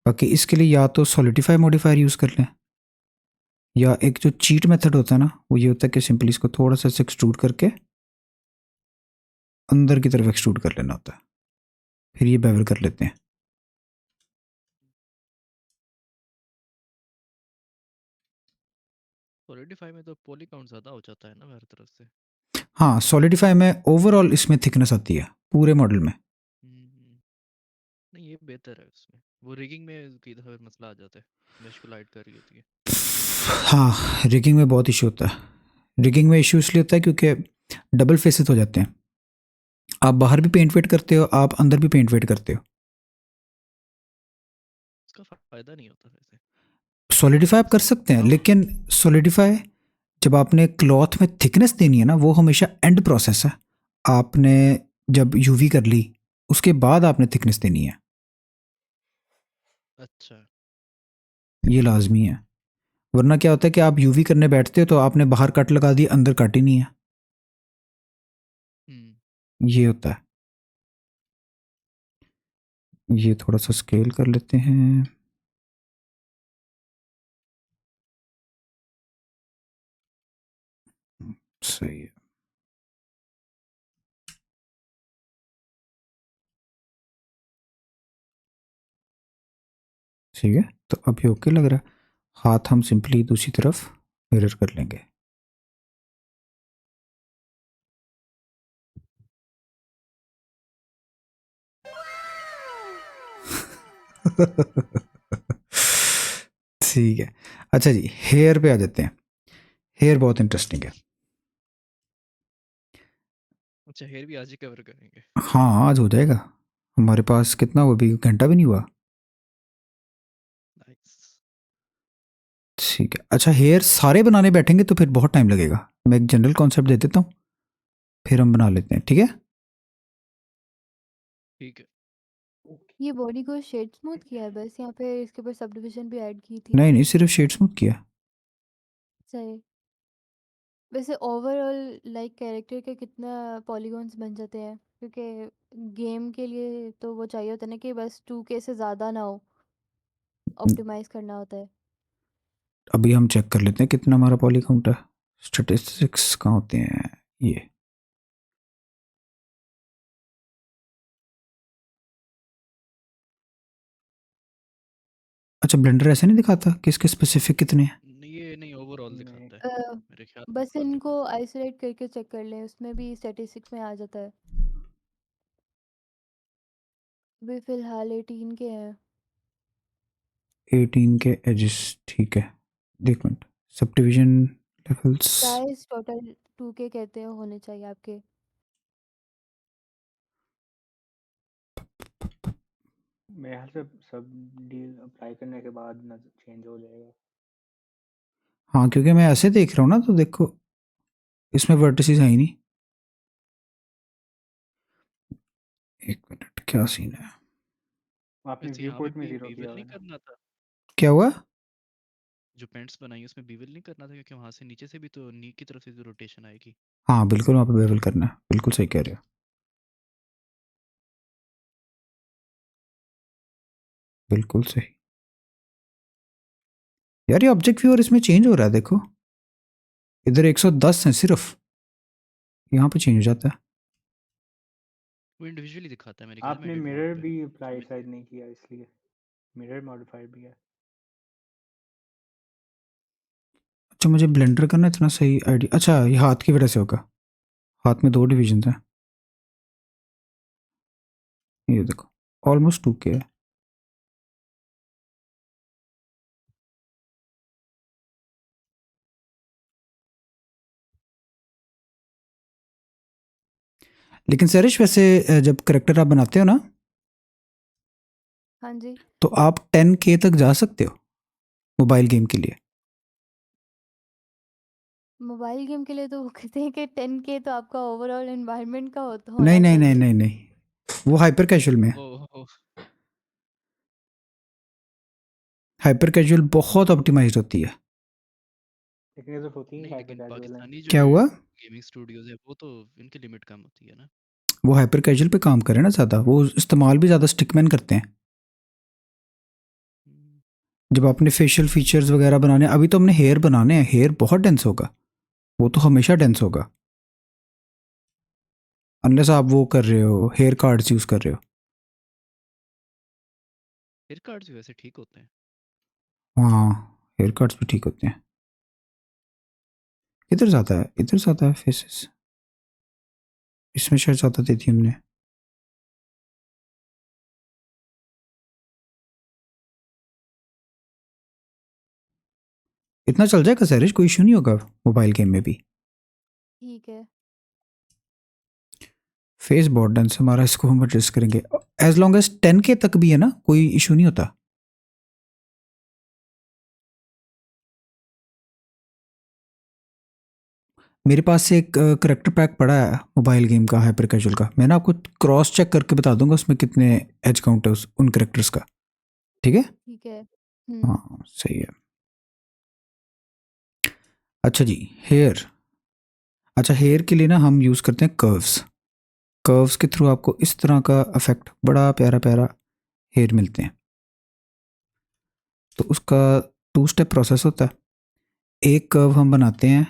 बाकी इसके लिए या तो सॉलिडिफाई मॉडिफायर यूज़ कर लें, या एक जो चीट मेथड होता है ना वो ये होता है कि सिंपली इसको थोड़ा सा एक्सट्रूड करके अंदर की तरफ एक्सट्रूड कर लेना होता है, फिर ये बेवल कर लेते हैं। सॉलिडिफाई में तो पॉली काउंट ज़्यादा हो जाता है ना हर तरफ से। हाँ सॉलिडिफाई में ओवरऑल इसमें थिकनेस आती है पूरे मॉडल में। हम्म, नहीं ये बेहतर है उसमें। वो रिगिंग में की दफा मसला आ जाता है, मेश को लाइट कर रही होती है। हाँ रिगिंग में बहुत इशू होता है। रिगिंग में इशू इसलिए होता है क्योंकि डबल फेसेस हो जाते हैं, आप बाहर भी पेंट वेट करते हो, आप अंदर भी पेंट वेट करते हो। उसका फ़ायदा नहीं होता वैसे। सॉलिडिफाई आप कर सकते हैं, लेकिन सॉलिडिफाई जब आपने क्लॉथ में थिकनेस देनी है ना वो हमेशा एंड प्रोसेस है। आपने जब यूवी कर ली उसके बाद आपने थिकनेस देनी है, अच्छा। ये लाजमी है। वरना क्या होता है कि आप यूवी करने बैठते हो तो आपने बाहर कट लगा दी, अंदर कट ही नहीं है, हम्म। ये होता है। ये थोड़ा सा स्केल कर लेते हैं। सही है। ठीक है, तो अब ये ओके लग रहा है। हाथ हम सिंपली दूसरी तरफ मिरर कर लेंगे। ठीक है। अच्छा जी हेयर पे आ जाते हैं। हेयर बहुत इंटरेस्टिंग है। अच्छा हेयर भी आज ही कवर करेंगे। हाँ आज हो जाएगा, हमारे पास कितना हुआ, अभी घंटा भी नहीं हुआ। नाइस। ठीक है। अच्छा हेयर सारे बनाने बैठेंगे तो फिर बहुत टाइम लगेगा, मैं एक जनरल कॉन्सेप्ट दे देता हूँ फिर हम बना लेते हैं, ठीक है। ठीक है। ये बॉडी को शेड स्मूथ किया है बस, यहाँ पे इसके ऊपर सब डिविजन भी ऐड की थी। नहीं नहीं सिर्फ शेड स्मूथ किया। सही। वैसे ओवरऑल लाइक कैरेक्टर के कितना पॉलीगॉन्स बन जाते हैं, क्योंकि गेम के लिए तो वो चाहिए होता है ना कि बस 2K से ज़्यादा ना हो, ऑप्टिमाइज करना होता है। अभी हम चेक कर लेते हैं कितना हमारा पॉली काउंट है। स्टेटिस्टिक्स कहाँ होते हैं ये। अच्छा ब्लेंडर ऐसे नहीं दिखाता कि इसके स्पेसिफिक कितने हैं। ये नहीं ओवरऑल नहीं। दिखाता है अ, मेरे ख्याल में बस overall इनको दिखाता आइसोलेट करके चेक कर लें, उसमें भी स्टैटिस्टिक्स में आ जाता है। अभी फ़िलहाल 18 के हैं। 18 के एजेस, ठीक है। एक minute, sub division levels. Size total 2K कहते हैं होने चाहिए आपके। मेरे ख्याल से सब डील अप्लाई करने के बाद ना चेंज हो जाएगा। हाँ क्योंकि मैं ऐसे देख रहा हूँ ना, तो देखो इसमें वर्टिसेस है ही नहीं। एक मिनट, क्या सीन है? आपने वैसे व्यू यहाँ पे पोर्ट में भी जीरो किया बीवल हुआ नहीं है ना? करना था, क्या हुआ? जो पेंट्स बनाई उसमें बीवल नहीं करना था, क्योंकि वहां से नीचे से भी तो नी की तरफ से तो रोटेशन आएगी। हाँ बिल्कुल, वहाँ पे बेवल करना है, बिल्कुल सही कह रहे हो, बिल्कुल सही। यार ये ऑब्जेक्ट व्यूअर इसमें चेंज हो रहा है, देखो इधर 110 है सिर्फ, यहाँ पे चेंज हो जाता है। वो इंडिविजुअली दिखाता है मेरे ख्याल में आपने एडिट मोड मिरर पे, भी जो अप्लाई मैं शायद नहीं किया, इसलिए मिरर मॉडिफायर भी है। अच्छा मुझे ब्लेंडर करना इतना सही आइडिया, अच्छा ये हाथ की वजह से होगा, हाथ में 2 डिवीजन हैं, ये देखो ऑलमोस्ट 2K है। लेकिन सरिश वैसे जब करेक्टर आप बनाते हो ना, हाँ जी। तो आप 10K तक जा सकते हो मोबाइल गेम के लिए। मोबाइल गेम के लिए तो वो कहते हैं कि 10K तो आपका ओवरऑल एनवायरनमेंट का नहीं होना नहीं नहीं चाहिए। नहीं नहीं, वो हाइपर कैजुअल में है। ओ हाइपर कैजुअल बहुत ऑप्टिमाइज्ड होती है। लेकिन ये तो होती ही नहीं, हाइपर लेकिन कैजुअल है। पाकिस्तानी जो क्या हुआ? गेमिंग स्टूडियोज है वो तो इनकी लिमिट कम होती है ना। वो हाइपर कैजुअल पे काम करे ना ज़्यादा, वो इस्तेमाल भी ज़्यादा स्टिकमैन करते हैं। हम्म, जब आपने फेशियल फीचर्स वगैरह बनाने, अभी तो हमने हेयर बनाने हैं, हेयर बहुत डेंस होगा, वो तो हमेशा डेंस होगा, अनलेस आप वो कर रहे हो, हेयर कार्ड्स यूज़ कर रहे हो। हेयर कार्ड्स भी वैसे ठीक होते हैं। हाँ हेयर कार्ड्स भी ठीक होते हैं। इधर ज़्यादा है, इधर ज़्यादा है फेसेस, इसमें शायद ज़्यादा दे दी हमने। इतना चल जाएगा सरिश, कोई इशू नहीं होगा मोबाइल गेम में भी। ठीक है। फेस बहुत डेंस हमारा, इसको हम एडजस्ट करेंगे, एज लॉन्ग एज 10K तक भी है ना, कोई इशू नहीं होता। मेरे पास से एक करेक्टर पैक पड़ा है मोबाइल गेम का, हाइपर कैजुअल का, मैं ना आपको क्रॉस चेक करके बता दूंगा उसमें कितने एज काउंट है उन करेक्टर्स का, ठीक है? ठीक है। हाँ सही है। अच्छा जी, हेयर। अच्छा हेयर के लिए ना हम यूज़ करते हैं कर्व्स, कर्व्स के थ्रू आपको इस तरह का इफेक्ट, बड़ा प्यारा प्यारा हेयर मिलते हैं। तो उसका 2 स्टेप प्रोसेस होता है। एक कर्व हम बनाते हैं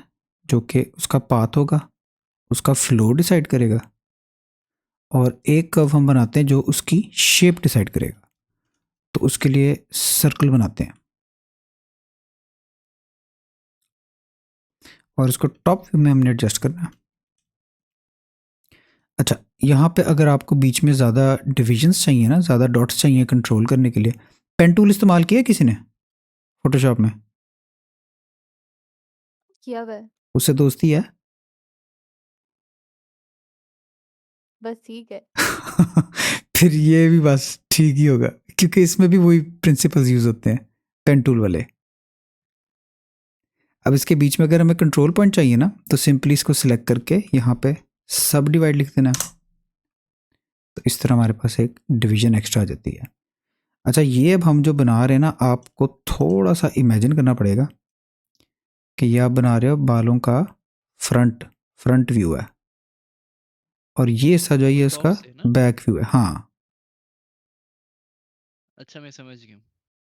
जो कि उसका पाथ होगा, उसका फ्लो डिसाइड करेगा, और एक कर्व हम बनाते हैं जो उसकी शेप डिसाइड करेगा। तो उसके लिए सर्कल बनाते हैं, और इसको टॉप व्यू में हमने एडजस्ट करना है। अच्छा यहाँ पे अगर आपको बीच में ज़्यादा डिविजन्स चाहिए ना, ज़्यादा डॉट्स चाहिए कंट्रोल करने के लिए, पेन टूल इस्तेमाल किया है किसी ने फोटोशॉप में? किया हुआ है। उससे दोस्ती है? बस ठीक है। फिर ये भी बस ठीक ही होगा, क्योंकि इसमें भी वही प्रिंसिपल्स यूज होते हैं पेन टूल वाले। अब इसके बीच में अगर हमें कंट्रोल पॉइंट चाहिए ना, तो सिंपली इसको सिलेक्ट करके यहाँ पे सब डिवाइड लिख देना, तो इस तरह हमारे पास एक डिवीजन एक्स्ट्रा आ जाती है। अच्छा ये अब हम जो बना रहे हैं ना, आपको थोड़ा सा इमेजिन करना पड़ेगा कि ये आप बना रहे हो बालों का फ्रंट फ्रंट व्यू है, और ये सा जो है ये टॉप उसका से ना। बैक व्यू है। हाँ अच्छा मैं समझ गया हूँ।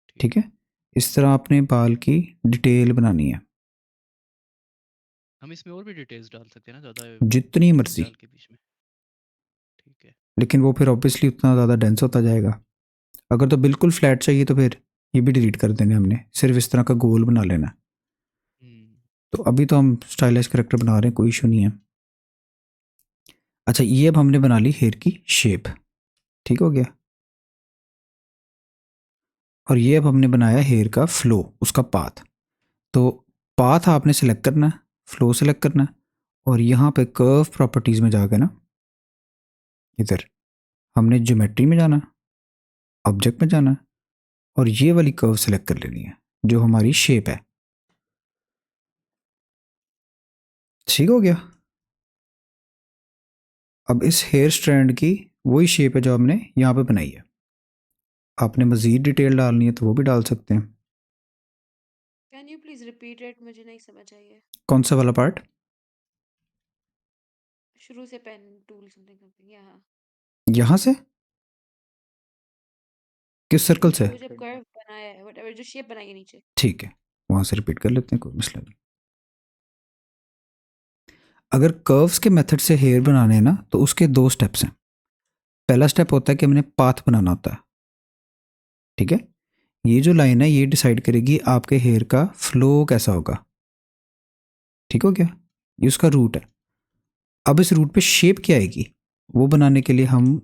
ठीक ठीक है। है, इस तरह आपने बाल की डिटेल बनानी है, हम इसमें और भी डिटेल्स डाल सकते हैं ना, ज़्यादा जितनी मर्जी, बाल के बीच में। ठीक है। लेकिन वो फिर ऑब्वियसली उतना ज़्यादा डेंस होता जाएगा। अगर तो बिल्कुल फ्लैट चाहिए तो फिर ये भी डिलीट कर देने हमने, सिर्फ इस तरह का गोल बना लेना। हम्म। तो अभी तो हम स्टाइलिश करेक्टर बना रहे हैं, कोई इशू नहीं है। अच्छा ये अब हमने बना ली हेयर की शेप, ठीक हो गया। और ये अब हमने बनाया हेयर का फ्लो, उसका पाथ। तो पाथ आपने सेलेक्ट करना है, फ्लो सेलेक्ट करना है, और यहाँ पे कर्व प्रॉपर्टीज़ में जाके ना, इधर हमने ज्योमेट्री में जाना है, ऑब्जेक्ट में जाना है, और ये वाली कर्व सेलेक्ट कर लेनी है जो हमारी शेप है। ठीक हो गया। अब इस हेयर स्ट्रैंड की वही शेप है जो हमने यहाँ पे बनाई है। आपने मज़ीद डिटेल डालनी है तो वो भी डाल सकते हैं। Can you please repeat it, मुझे नहीं समझ आई है। कौन सा वाला पार्ट? शुरू से पेन टूल समथिंग समथिंग यहाँ यहाँ से किस सर्कल से? वो जब कर्व बनाया है, व्हाटएवर जो शेप बनाई है नीचे। ठीक है, वहाँ से रिपीट कर लेते हैं, कोई मसला नहीं। अगर कर्व्स के मेथड से हेयर बनाने हैं ना तो उसके 2 स्टेप्स हैं। पहला स्टेप होता है कि हमने पाथ बनाना होता है। ठीक है, ये जो लाइन है ये डिसाइड करेगी आपके हेयर का फ्लो कैसा होगा। ठीक हो गया, ये उसका रूट है। अब इस रूट पे शेप क्या आएगी वो बनाने के लिए हम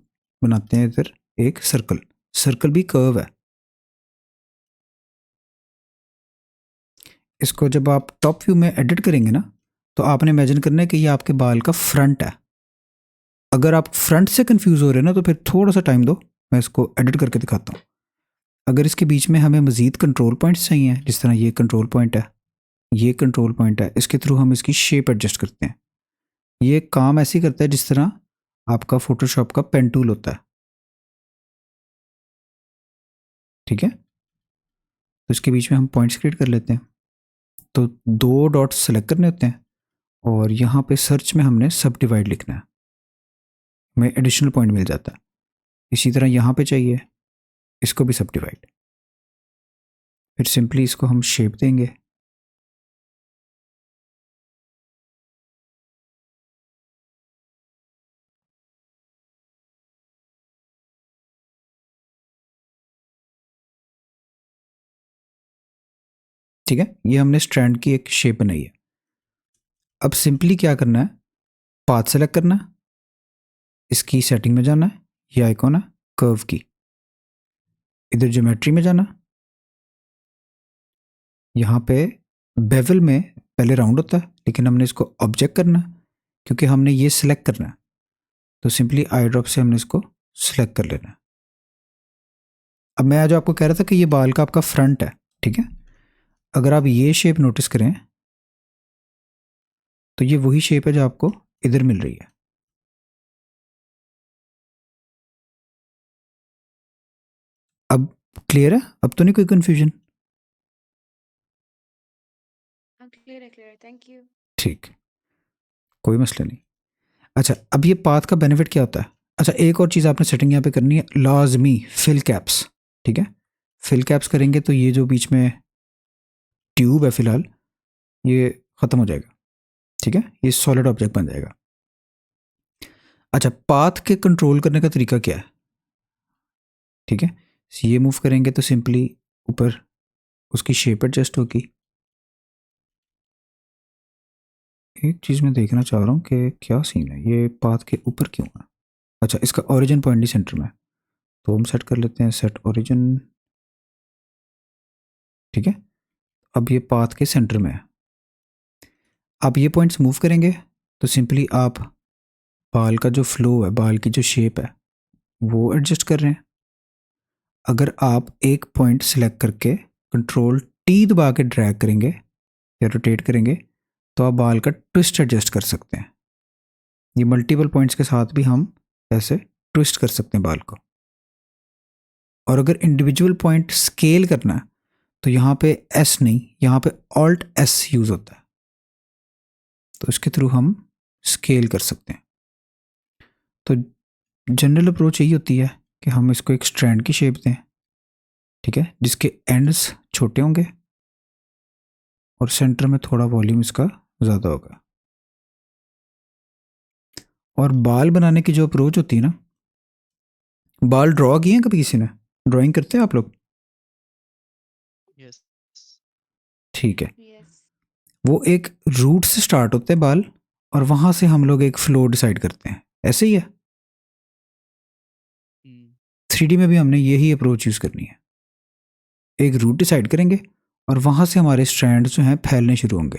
बनाते हैं इधर एक सर्कल। सर्कल भी कर्व है। इसको जब आप टॉप व्यू में एडिट करेंगे ना तो आपने इमेजिन करना है कि ये आपके बाल का फ्रंट है। अगर आप फ्रंट से कंफ्यूज हो रहे हैं ना तो फिर थोड़ा सा टाइम दो, मैं इसको एडिट करके दिखाता हूँ। अगर इसके बीच में हमें मज़ीद कंट्रोल पॉइंट्स चाहिए, जिस तरह ये कंट्रोल पॉइंट है, ये कंट्रोल पॉइंट है, इसके थ्रू हम इसकी शेप एडजस्ट करते हैं। ये काम ऐसे ही करता है जिस तरह आपका फोटोशॉप का पेन टूल होता है। ठीक है, तो इसके बीच में हम पॉइंट्स क्रिएट कर लेते हैं। तो 2 डॉट्स सेलेक्ट करने होते हैं और यहाँ पे सर्च में हमने सब डिवाइड लिखना है, हमें एडिशनल पॉइंट मिल जाता है। इसी तरह यहाँ पे चाहिए, इसको भी सब डिवाइड। फिर सिंपली इसको हम शेप देंगे। ठीक है, ये हमने स्ट्रैंड की एक शेप बनाई है। अब सिंपली क्या करना है, पाथ सेलेक्ट करना है, इसकी सेटिंग में जाना है, ये आइकॉन है कर्व की, इधर ज्योमेट्री में जाना, यहाँ पे बेवल में पहले राउंड होता है लेकिन हमने इसको ऑब्जेक्ट करना है क्योंकि हमने ये सिलेक्ट करना है। तो सिंपली आई ड्रॉप से हमने इसको सिलेक्ट कर लेना है। अब मैं आज आपको कह रहा था कि ये बाल का आपका फ्रंट है। ठीक है, अगर आप ये शेप नोटिस करें तो ये वही शेप है जो आपको इधर मिल रही है। अब क्लियर है? अब तो नहीं कोई कंफ्यूजन? क्लियर है, क्लियर है, थैंक यू। ठीक, कोई मसला नहीं। अच्छा, अब ये पाथ का बेनिफिट क्या होता है? अच्छा, एक और चीज़ आपने सेटिंग यहाँ पे करनी है, लाजमी फिल कैप्स। ठीक है, फिल कैप्स करेंगे तो ये जो बीच में ट्यूब है फिलहाल ये ख़त्म हो जाएगा। ठीक है, ये सॉलिड ऑब्जेक्ट बन जाएगा। अच्छा, पाथ के कंट्रोल करने का तरीका क्या है? ठीक है, ये मूव करेंगे तो सिंपली ऊपर उसकी शेप एडजस्ट होगी। एक चीज़ मैं देखना चाह रहा हूँ कि क्या सीन है, ये पाथ के ऊपर क्यों है? अच्छा, इसका ओरिजिन पॉइंट ही सेंटर में है, तो हम सेट कर लेते हैं सेट ओरिजिन। ठीक है, अब ये पाथ के सेंटर में है। आप ये पॉइंट्स मूव करेंगे तो सिंपली आप बाल का जो फ्लो है, बाल की जो शेप है वो एडजस्ट कर रहे हैं। अगर आप एक पॉइंट सेलेक्ट करके कंट्रोल टी दबा के ड्रैग करेंगे या रोटेट करेंगे तो आप बाल का ट्विस्ट एडजस्ट कर सकते हैं। ये मल्टीपल पॉइंट्स के साथ भी हम ऐसे ट्विस्ट कर सकते हैं बाल को। और अगर इंडिविजुअल पॉइंट स्केल करना है तो यहाँ पे एस नहीं, यहाँ पे ऑल्ट एस यूज़ होता है, तो इसके थ्रू हम स्केल कर सकते हैं। तो जनरल अप्रोच यही होती है कि हम इसको एक स्ट्रैंड की शेप दें, ठीक है, जिसके एंड्स छोटे होंगे और सेंटर में थोड़ा वॉल्यूम इसका ज़्यादा होगा। और बाल बनाने की जो अप्रोच होती है ना, बाल ड्रॉ किए हैं कभी किसी ने? ड्राइंग करते हैं आप लोग? यस। ठीक है, यस। वो एक रूट से स्टार्ट होते हैं बाल और वहाँ से हम लोग एक फ्लो डिसाइड करते हैं, ऐसे ही है। 3D में भी हमने यही अप्रोच यूज़ करनी है। एक रूट डिसाइड करेंगे और वहाँ से हमारे स्ट्रैंड जो हैं फैलने शुरू होंगे।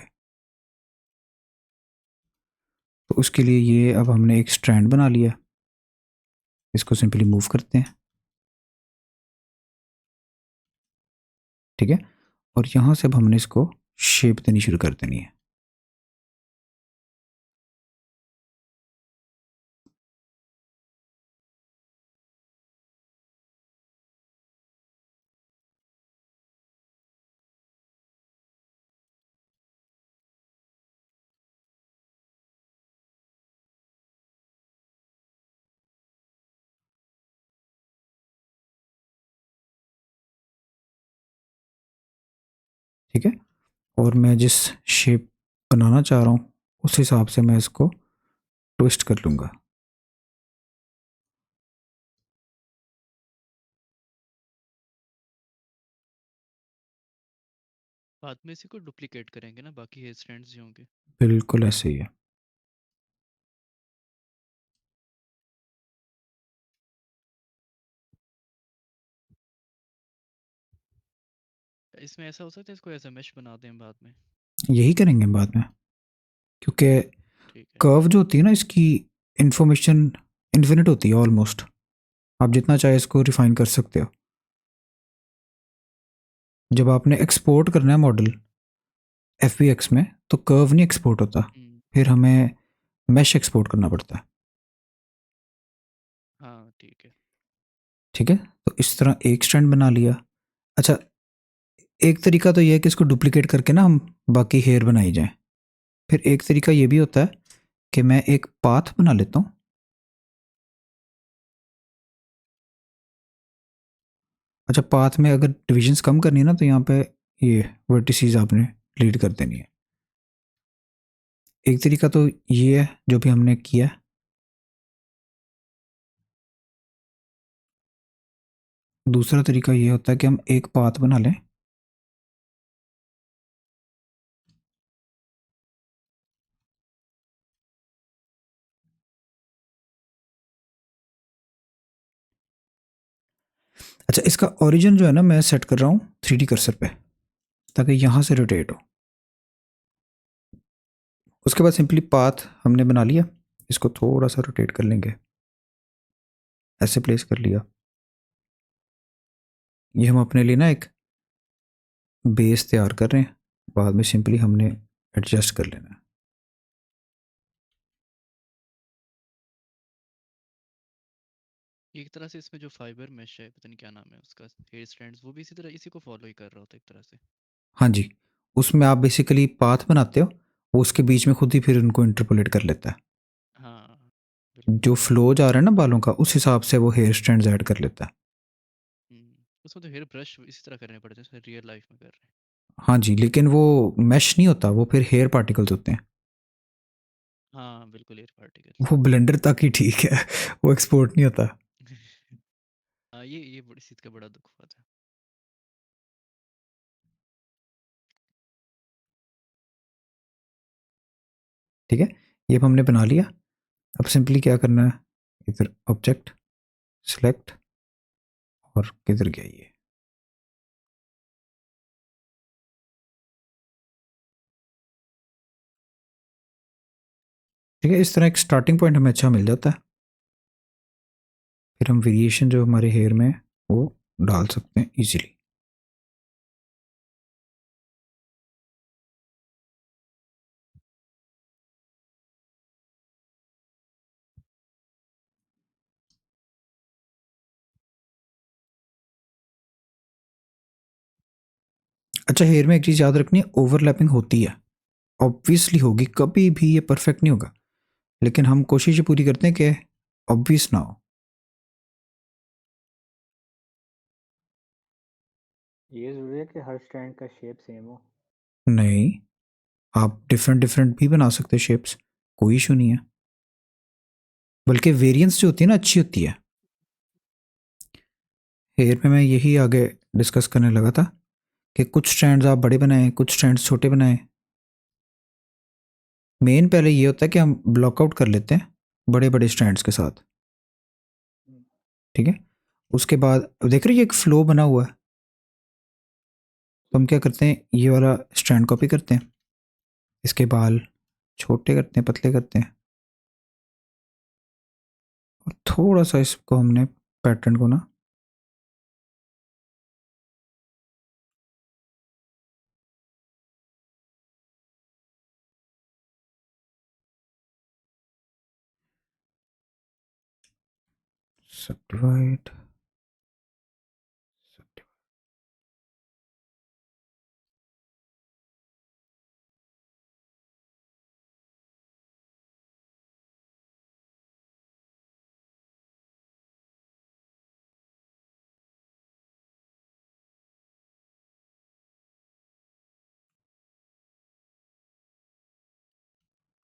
तो उसके लिए ये अब हमने एक स्ट्रैंड बना लिया, इसको सिंपली मूव करते हैं। ठीक है, और यहाँ से अब हमने इसको शेप देनी शुरू कर देनी है। ठीक है, और मैं जिस शेप बनाना चाह रहा हूँ उस हिसाब से मैं इसको ट्विस्ट कर लूँगा। बाद में इसी को डुप्लीकेट करेंगे ना, बाकी हेयर स्टैंड्स जो होंगे। बिल्कुल ऐसे ही है। इसमें ऐसा हो सकता है इसको ऐसा मैश बना दें बाद में। यही करेंगे बाद में, क्योंकि ठीक है। कर्व जो होती है ना इसकी इंफॉर्मेशन इन्फिनिट होती है ऑलमोस्ट। आप जितना चाहे इसको रिफाइन कर सकते हो। जब आपने एक्सपोर्ट करना है मॉडल FBX में तो कर्व नहीं एक्सपोर्ट होता, फिर हमें मैश एक्सपोर्ट करना पड़ता है। हाँ ठीक है। ठीक है, तो इस तरह एक स्ट्रैंड बना लिया। अच्छा, एक तरीका तो ये है कि इसको डुप्लीकेट करके ना हम बाकी हेयर बनाई जाएं। फिर एक तरीका ये भी होता है कि मैं एक पाथ बना लेता हूँ। अच्छा, पाथ में अगर डिविजन्स कम करनी है ना तो यहाँ पे ये वर्टिसेस आपने डिलीट कर देनी है। एक तरीका तो ये है जो भी हमने किया है। दूसरा तरीका ये होता है कि हम एक पाथ बना लें। अच्छा, इसका ओरिजिन जो है ना मैं सेट कर रहा हूँ 3D कर्सर पे, ताकि यहाँ से रोटेट हो। उसके बाद सिंपली पाथ हमने बना लिया, इसको थोड़ा सा रोटेट कर लेंगे, ऐसे प्लेस कर लिया। ये हम अपने लिए ना एक बेस तैयार कर रहे हैं, बाद में सिंपली हमने एडजस्ट कर लेना है। एक तरह से इसमें जो फाइबर मैश है, पता नहीं क्या नाम है उसका, हेयर स्टैंड्स, वो भी इसी तरह इसी को फॉलो ही कर रहा होता है एक तरह से। हाँ जी, उसमें आप बेसिकली पाथ बनाते हो, वो उसके बीच में खुद ही फिर उनको इंटरपोलेट कर लेता है। हाँ बिल्कुल। जो फ्लो जा रहा है ना बालों का, उस हिसाब से वो हेयर स्टैंड्स ऐड कर लेता है। उसमें तो हेयर ब्रश इसी तरह करने पड़ते हैं जैसे रियल लाइफ में कर रहे हैं। हाँ जी, लेकिन वो मैश नहीं होता, वो फिर हेयर पार्टिकल्स होते हैं। हाँ बिल्कुल, एयर पार्टिकल्स। वो ब्लेंडर तक ही ठीक है, वो एक्सपोर्ट नहीं होता। हाँ, ये बड़ी चीज का बड़ा दुख हुआ था। ठीक है, ये अब हमने बना लिया। अब सिंपली क्या करना है, इधर ऑब्जेक्ट सेलेक्ट, और किधर गया ये, ठीक है। इस तरह एक स्टार्टिंग पॉइंट हमें अच्छा मिल जाता है, फिर हम वेरिएशन जो हमारे हेयर में है वो डाल सकते हैं इजीली। अच्छा, हेयर में एक चीज़ याद रखनी है, ओवरलैपिंग होती है, ऑब्वियसली होगी, कभी भी ये परफेक्ट नहीं होगा, लेकिन हम कोशिश ये पूरी करते हैं कि ऑब्वियस ना हो। ये जरूरी है कि हर स्ट्रैंड का शेप सेम हो? नहीं, आप डिफरेंट डिफरेंट भी बना सकते हैं शेप्स, कोई इशू नहीं है। बल्कि वेरिएंस जो होती है ना अच्छी होती है। हेयर में मैं यही आगे डिस्कस करने लगा था कि कुछ स्ट्रैंड्स आप बड़े बनाएं, कुछ स्ट्रैंड्स छोटे बनाएं। मेन पहले ये होता है कि हम ब्लॉकआउट कर लेते हैं बड़े बड़े स्ट्रैंड्स के साथ। ठीक है, उसके बाद देख रहे हो ये एक फ्लो बना हुआ है, तो हम क्या करते हैं, ये वाला स्ट्रैंड कॉपी करते हैं, इसके बाल छोटे करते हैं, पतले करते हैं, और थोड़ा सा इसको हमने पैटर्न को ना सबडिवाइड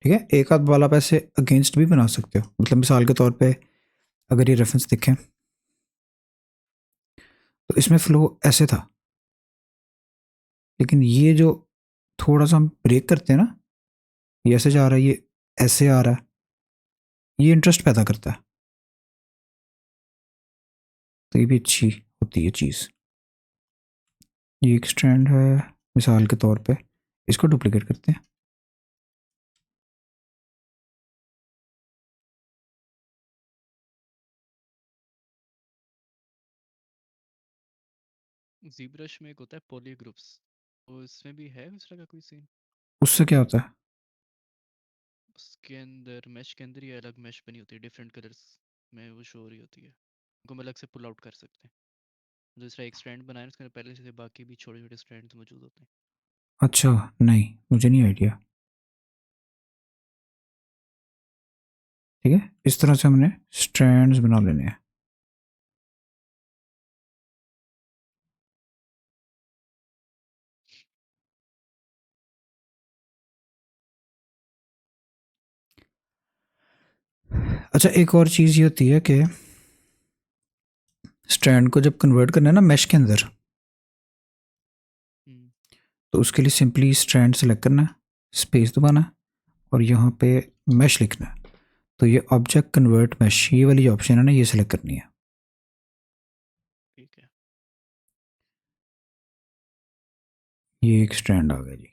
ठीक है, एक आध वाला आप ऐसे अगेंस्ट भी बना सकते हो। मतलब मिसाल के तौर पे अगर ये रेफरेंस देखें तो इसमें फ्लो ऐसे था, लेकिन ये जो थोड़ा सा हम ब्रेक करते हैं ना, ये ऐसे जा रहा है, ये ऐसे आ रहा है, ये इंटरेस्ट पैदा करता है। तो ये भी अच्छी होती है चीज़। ये एक स्ट्रैंड है मिसाल के तौर पे, इसको डुप्लीकेट करते हैं। ZBrush में एक होता है पॉली ग्रुप्स, तो इसमें भी है उस तरह का कोई सीन? उससे क्या होता है? उसके अंदर मैश के अंदर ही अलग मैश बनी होती है, डिफरेंट कलर्स में वो शो हो रही होती है, उनको हम अलग से पुल आउट कर सकते हैं। दूसरा एक स्ट्रैंड बनाया उसके अंदर पहले से बाकी भी छोटे छोटे स्ट्रैंड्स मौजूद होते हैं। अच्छा, नहीं मुझे नहीं आइडिया। ठीक है, इस तरह से हमने स्ट्रैंड्स बना लेने हैं। अच्छा, एक और चीज़ ये होती है कि स्ट्रैंड को जब कन्वर्ट करना है ना मैश के अंदर, हम्म, तो उसके लिए सिंपली स्ट्रैंड सेलेक्ट करना है, स्पेस दबाना है और यहाँ पे मैश लिखना है। तो ये ऑब्जेक्ट कन्वर्ट मैश, ये वाली ऑप्शन है ना, ये सेलेक्ट करनी है। ठीक है। ये एक स्ट्रैंड आ गया जी।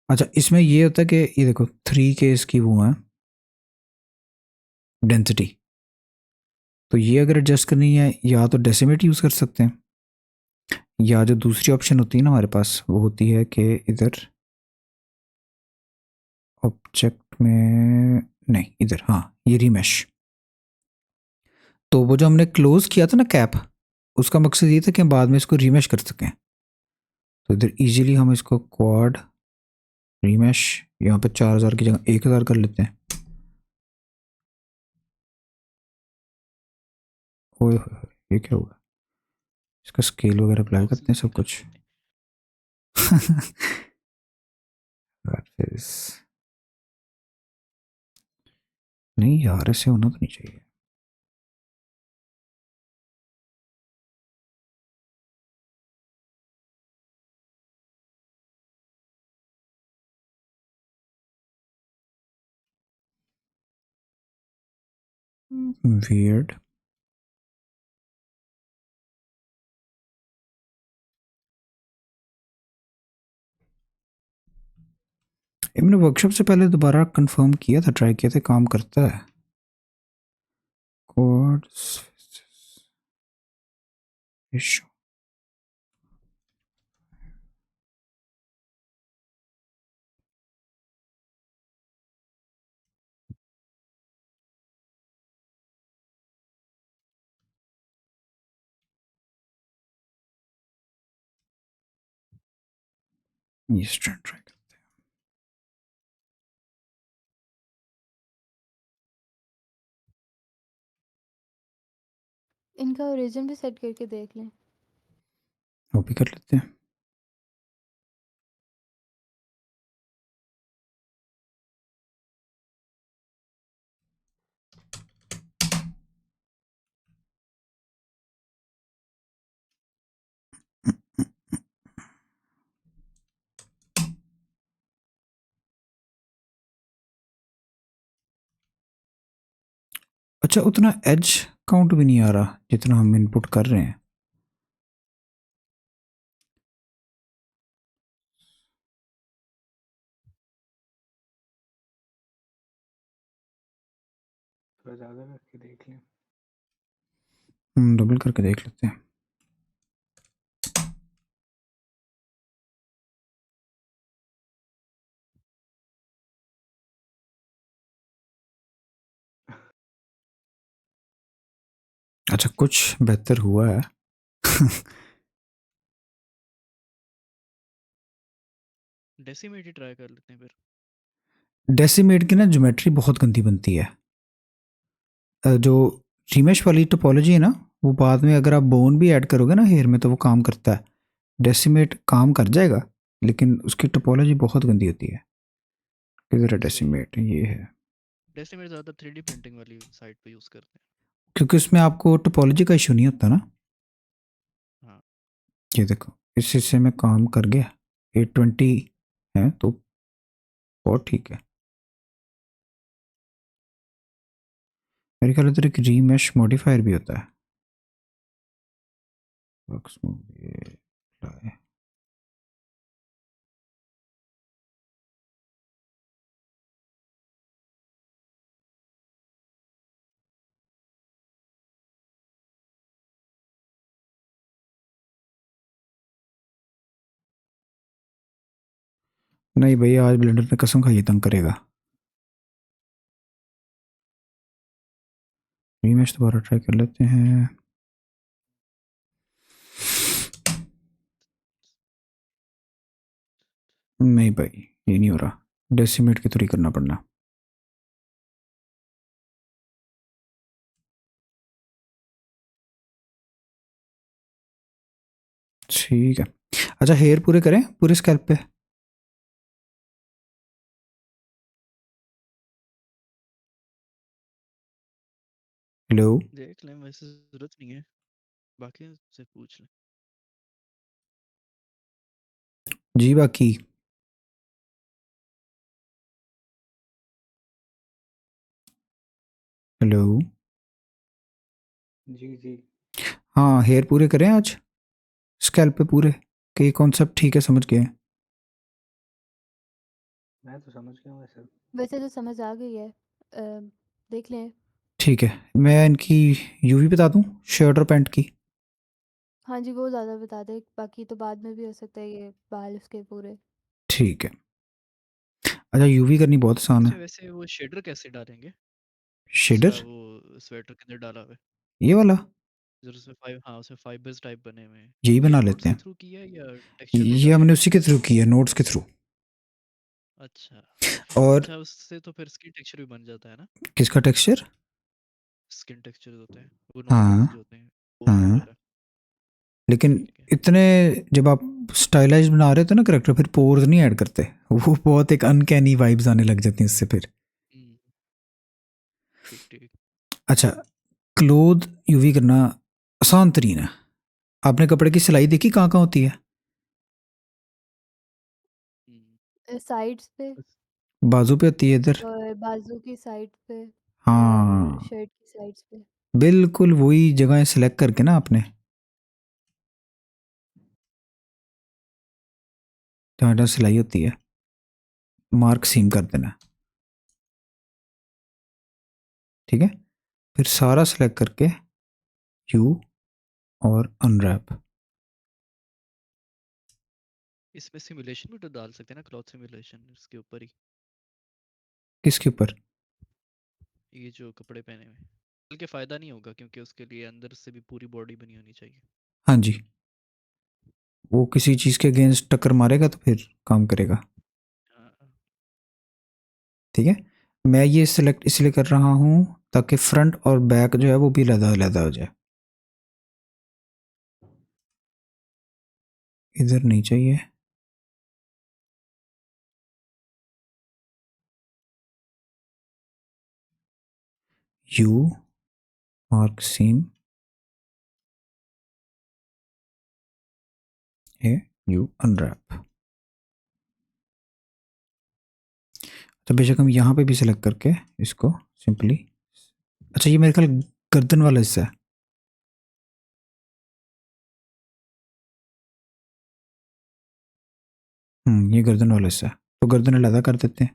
अच्छा, इसमें ये होता है कि ये देखो 3 के इसकी वो है डेंसिटी, तो ये अगर एडजस्ट करनी है या तो डेसिमेट यूज़ कर सकते हैं, या जो दूसरी ऑप्शन होती है ना हमारे पास, वो होती है कि इधर ऑब्जेक्ट में नहीं, इधर, हाँ ये रीमैश। तो वो जो हमने क्लोज किया था ना कैप, उसका मकसद ये था कि हम बाद में इसको रीमैश कर सकें। तो इधर इजीली हम इसको क्वाड रीमैश, यहाँ पे 4000 की जगह 1000 कर लेते हैं। ओए होए होए, ये क्या हुआ? इसका स्केल वगैरह अप्लाई करते हैं सब कुछ। नहीं यार, ऐसे होना तो नहीं चाहिए। वियर्ड। मैंने वर्कशॉप से पहले दोबारा कंफर्म किया था, ट्राई किया था, काम करता है। कोड्स इशू, ये स्ट्रैंड ट्राई करते इनका ओरिजिन भी सेट करके देख लें। हैं, वो भी कर लेते हैं। अच्छा, उतना एज काउंट भी नहीं आ रहा जितना हम इनपुट कर रहे हैं। थोड़ा ज़्यादा करके देख लें। डबल करके देख लेते हैं। अच्छा, कुछ बेहतर हुआ है। डेसिमेट ही ट्राई कर लेते हैं फिर। डेसिमेट की ना ज्योमेट्री बहुत गंदी बनती है। जो रीमेश वाली टोपोलॉजी है ना, वो बाद में अगर आप बोन भी ऐड करोगे ना हेयर में तो वो काम करता है। डेसिमेट काम कर जाएगा लेकिन उसकी टोपोलॉजी बहुत गंदी होती है। किधर है सही है। डेसिमेट? ये है, डेसिमेट ज़्यादा 3D प्रिंटिंग वाली साइट पे यूज़ करते क्योंकि उसमें आपको टोपोलॉजी का इशू नहीं होता ना। हैं। हाँ ये देखो, इस हिस्से में काम कर गया, 820 है तो बहुत ठीक है। मेरे ख्याल इधर एक रीमेश मॉडिफायर भी होता है। Works move, ये apply। नहीं भाई, आज ब्लेंडर ने कसम खाई तंग करेगा। रीमेश दोबारा ट्राई कर लेते हैं। नहीं भाई, ये नहीं हो रहा, डेसिमेट के थ्रू ही करना पड़ना। ठीक है, अच्छा हेयर पूरे करें पूरे स्कैल्प पे। हेलो देख लें, वैसे ज़रूरत नहीं है, बाकी से पूछ लें। जी, बाकी हेलो। जी जी। हाँ, हेयर पूरे करें आज स्कैल्प पे पूरे, कि ये कॉन्सेप्ट ठीक है, समझ गए हैं? मैं तो समझ गया हूँ वैसे। वैसे तो समझ आ गई है। देख लें। ठीक है, मैं इनकी यूवी बता दूं, शर्ट और पैंट की। हाँ जी, वो ज़्यादा बता दे, बाकी तो बाद में भी हो सकता है ये बाल उसके पूरे। ठीक है, अच्छा यूवी करनी बहुत आसान अच्छा है। वैसे वो शेडर कैसे डालेंगे? उसका शेडर वो स्वेटर किधर डाला हुआ है? ये वाला, जो उसमें उसमें फाइबर्स टाइप बने हुए हैं। यही ये बना नोट्स लेते के हैं। थ्रू किया है या टेक्सचर पे ये हमने जाके? उसी के थ्रू की है, नोट्स के थ्रू। अच्छा। और अच्छा, उससे तो फिर स्किन टेक्सचर भी बन जाता है ना? किसका टेक्सचर? स्किन टेक्सचर होते हैं वो नॉर्मल्स हाँ जो होते हैं, पोर्स हाँ, वगैरह। लेकिन ठीक है। इतने, जब आप स्टाइलाइज बना रहे हो ना करेक्टर, फिर पोर्स नहीं ऐड करते, वो बहुत एक अनकैनी वाइब्स आने लग जाती हैं इससे फिर। हम्म, ठीक ठीक। अच्छा, क्लोथ यूवी करना आसान तरीन है। आपने कपड़े की सिलाई देखी कहाँ कहाँ होती है? साइड्स पे बस। बाजू पे होती है इधर। और बाजू की साइड पे और हाँ, शर्ट की साइड्स पे। बिल्कुल वही जगह सेलेक्ट करके ना आपने, जहाँ सिलाई होती है, मार्क सीम कर देना। ठीक है, फिर सारा सेलेक्ट करके यू और अनरैप। इसमें सिमुलेशन भी तो डाल सकते हैं ना, क्लॉथ सिमुलेशन इसके ऊपर ही, किसके ऊपर? ये जो कपड़े पहने हुए हैं। बल्कि फ़ायदा नहीं होगा क्योंकि उसके लिए अंदर से भी पूरी बॉडी बनी होनी चाहिए। हाँ जी, वो किसी चीज़ के अगेंस्ट टक्कर मारेगा तो फिर काम करेगा। हाँ, ठीक है, मैं ये सिलेक्ट इसलिए कर रहा हूँ ताकि फ्रंट और बैक जो है वो भी अलग अलग हो जाए। इधर नहीं चाहिए। यू मार्क सीम है, यू अनरैप। तो बेशक हम यहाँ पे भी सिलेक्ट करके इसको सिंपली, अच्छा ये मेरे ख्याल गर्दन वाला हिस्सा है। ये गर्दन वाला हिस्सा है, तो गर्दन अलग कर देते हैं।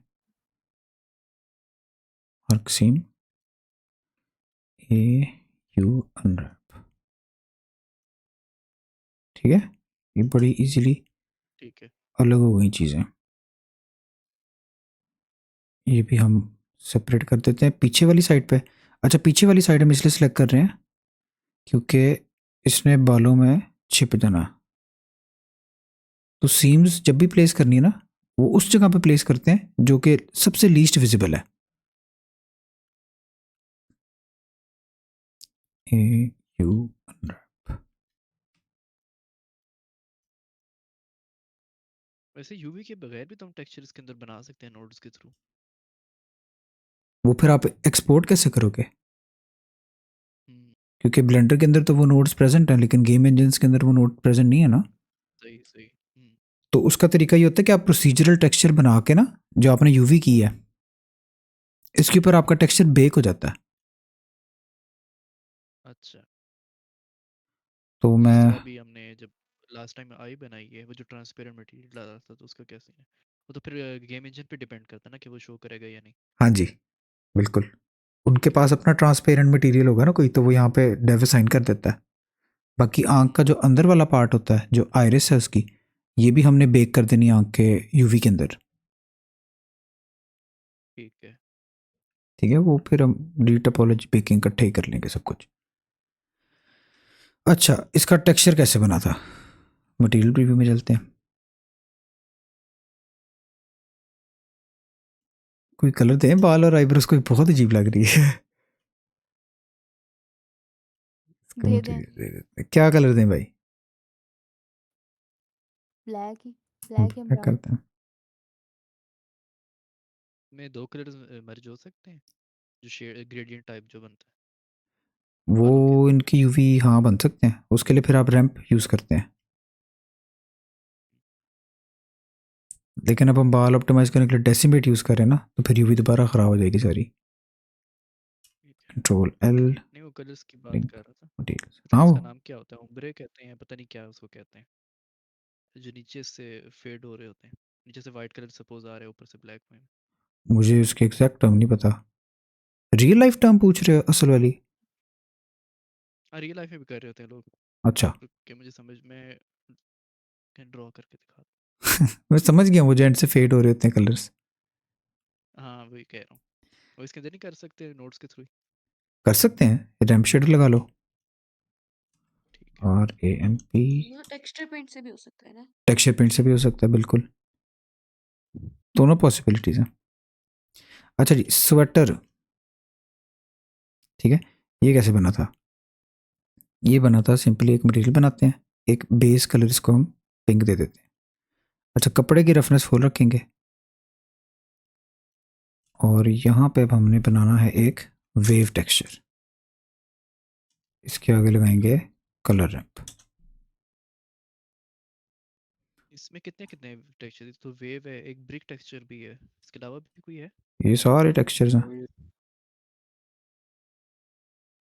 Mark seam a you unwrap. ठीक है, ये बड़ी इजीली ठीक है। अलग हो गई चीज़ें। ये भी हम सेपरेट कर देते हैं पीछे वाली साइड पे। अच्छा, पीछे वाली साइड हम इसलिए सेलेक्ट कर रहे हैं क्योंकि इसने बालों में छिप जाना। तो सीम्स जब भी प्लेस करनी है ना, वो उस जगह पे प्लेस करते हैं जो कि सबसे लीस्ट विजिबल है। ए यू अनरैप। वैसे यूवी के बगैर भी तुम टेक्सचर इसके अंदर बना सकते हैं नोड्स के थ्रू। वो फिर आप एक्सपोर्ट कैसे करोगे? हम्म, क्योंकि ब्लेंडर के अंदर तो वो नोड्स प्रेजेंट हैं, लेकिन गेम इंजन्स के अंदर वो नोड प्रेजेंट नहीं है ना। सही सही। तो उसका तरीका ये होता है कि आप प्रोसीजरल टेक्सचर बना के ना, जो आपने यूवी की है, इसके ऊपर आपका टेक्सचर बेक हो जाता है। अच्छा, तो जिस मैं तरह अभी हमने जब लास्ट टाइम आई बनाई है वो जो ट्रांसपेरेंट मटेरियल डाला था तो उसका क्या सीन है? वो तो फिर गेम इंजन पे डिपेंड करता है ना कि वो शो करेगा या नहीं। हाँ जी, बिल्कुल। उनके पास अपना ट्रांसपेरेंट मटेरियल होगा ना कोई, तो वो यहाँ पे डेव असाइन कर देता है। बाकी आंख का जो अंदर वाला पार्ट होता है, जो आयरिस है उसकी, ये भी हमने बेक कर देनी है आंख के यूवी के अंदर। ठीक है। ठीक है, वो फिर हम रीटोपोलॉजी बेकिंग इकट्ठे ही कर लेंगे सब कुछ। अच्छा, इसका टेक्सचर कैसे बना था? मटेरियल प्रीव्यू में चलते हैं। कोई कलर दें, बाल और आईब्रोज कोई बहुत अजीब लग रही है। इसका दे दें material दे देते हैं। क्या कलर दें भाई? ब्लैक ही, ब्लैक या क्या ब्राउन। करते हैं? में दो कलर्स मर्ज हो सकते हैं, जो शेड ग्रेडियंट टाइप जो बनता है वो बालों के अंदर। इनकी यूवी हाँ बन सकते हैं, उसके लिए फिर आप रैंप यूज़ करते हैं। लेकिन अब हम बाल ऑप्टिमाइज करने के लिए डेसिमेट यूज़ कर रहे हैं ना, तो फिर यूवी दोबारा ख़राब हो जाएगी सारी। ठीक है। कंट्रोल एल, नहीं, वो कलर्स की बात लिंक कर रहा था। मटेरियल। पता हाँ नहीं वो उसका नाम क्या होता है, उम्ब्रे कहते हैं, पता नहीं क्या उसको कहते हैं, जो नीचे से फेड हो रहे होते हैं। नीचे से वाइट कलर सपोज आ रहे हैं, ऊपर से ब्लैक में। मुझे उसके एग्जैक्ट टर्म नहीं पता। रियल लाइफ टर्म पूछ रहे हो असल वाली? हाँ, रियल लाइफ में भी कर रहे होते हैं लोग। अच्छा। रुक के मुझे समझ में ड्रॉ करके दिखा। मैं समझ गया, वो जेंट से फेड हो रहे होते हैं कलर्स। हाँ वही कह रहा हूँ। वो इसके अंदर नहीं कर सकते नोट्स के थ्रू? कर सकते हैं, रैम्प शेडर लगा लो। ठीक है। RAMP। वो टेक्सचर पेंट से भी हो सकता है ना? टेक्सचर पेंट से भी हो सकता है, बिल्कुल। दोनों पॉसिबिलिटीज हैं। अच्छा जी, स्वेटर। ठीक है, ये कैसे बना था? ये बना था सिंपली, एक मटेरियल बनाते हैं, एक बेस कलर इसको हम पिंक दे देते हैं। अच्छा, कपड़े की रफनेस फुल रखेंगे, और यहाँ पे अब हमने बनाना है एक वेव टेक्सचर। इसके आगे लगाएंगे कलर रैंप। इसमें कितने कितने टेक्सचर? तो वेव है, एक ब्रिक टेक्सचर भी है, इसके अलावा भी कोई है? ये सारे टेक्सचर्स हैं। वही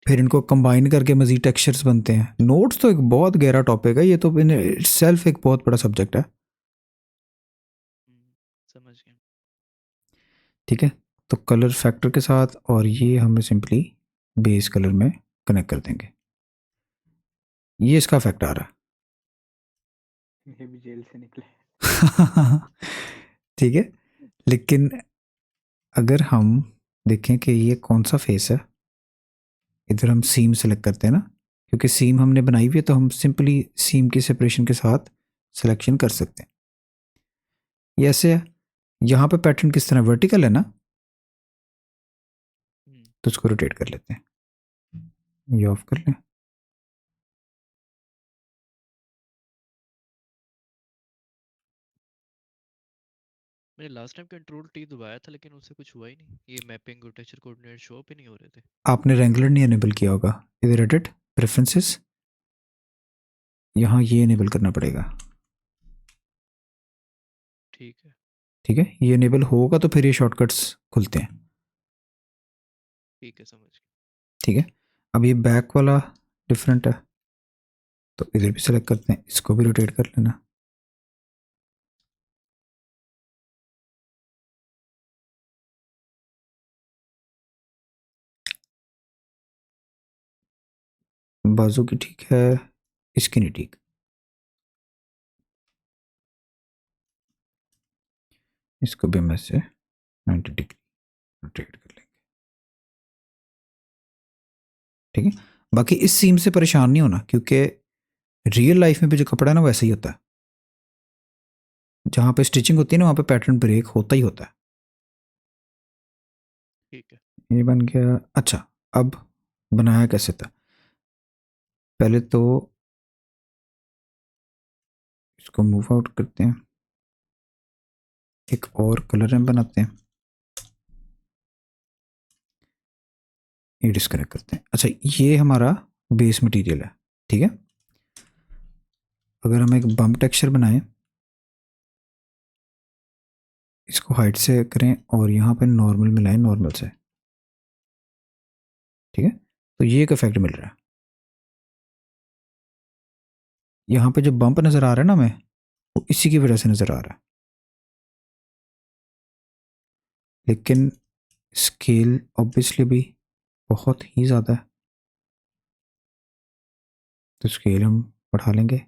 फिर ठीक इनको है। कंबाइन करके मजीद टेक्सचर्स बनते हैं। नोट्स तो एक बहुत गहरा टॉपिक है, ये तो इन सेल्फ एक बहुत बड़ा सब्जेक्ट है। समझ गया। ठीक है, तो कलर फैक्टर के साथ, और ये हम सिंपली बेस कलर में कनेक्ट कर देंगे। ये इसका इफेक्ट आ रहा ये भी जेल से निकले। है। ठीक है, लेकिन अगर हम देखें कि ये कौन सा फेस है, इधर हम सीम सेलेक्ट करते हैं ना, क्योंकि सीम हमने बनाई हुई है, तो हम सिंपली सीम की सेपरेशन के साथ सिलेक्शन कर सकते हैं। ये ऐसे है। यहाँ पे पैटर्न किस तरह वर्टिकल है ना, हम्म, तो इसको रोटेट कर लेते हैं। ये ऑफ कर लें। मैंने लास्ट टाइम कंट्रोल टी दबाया था लेकिन उससे कुछ हुआ ही नहीं, ये मैपिंग और टेक्सचर कोऑर्डिनेट शो पे नहीं हो रहे थे। आपने रेंगुलर नहीं एनेबल किया होगा। इधर एडिट प्रेफरेंसेस, यहाँ ये एनेबल करना पड़ेगा। ठीक है। ठीक है, ये एनेबल होगा तो फिर ये शॉर्टकट्स खुलते हैं। ठीक है, समझ गया। ठीक है, अब ये बैक वाला डिफरेंट है, तो इधर भी सेलेक्ट करते हैं, इसको भी रोटेट कर लेना। बाजू की ठीक है, इसकी नहीं ठीक। इसको भी हम ऐसे 90 डिग्री रोटेट कर लेंगे। ठीक है, बाकी इस सीम से परेशान नहीं होना, क्योंकि रियल लाइफ में भी जो कपड़ा है ना वैसे ही होता है। जहाँ पे स्टिचिंग होती है ना, वहाँ पे पैटर्न ब्रेक होता ही होता है। ठीक है। ये बन गया। अच्छा, अब बनाया कैसे था? पहले तो इसको मूव आउट करते हैं, एक और कलर रैम्प बनाते हैं, ये डिस्कनेक्ट करते हैं। अच्छा, ये हमारा बेस मटेरियल है, ठीक है। अगर हम एक बम्प टेक्सचर बनाएं, इसको हाइट से करें और यहाँ पे नॉर्मल मिलाएं नॉर्मल से, ठीक है, तो ये एक इफेक्ट मिल रहा है। यहाँ पे जो बम्प नज़र आ रहा है ना हमें, वो इसी की वजह से नज़र आ रहा है, लेकिन स्केल ऑब्वियसली भी बहुत ही ज़्यादा है, तो स्केल हम बढ़ा लेंगे।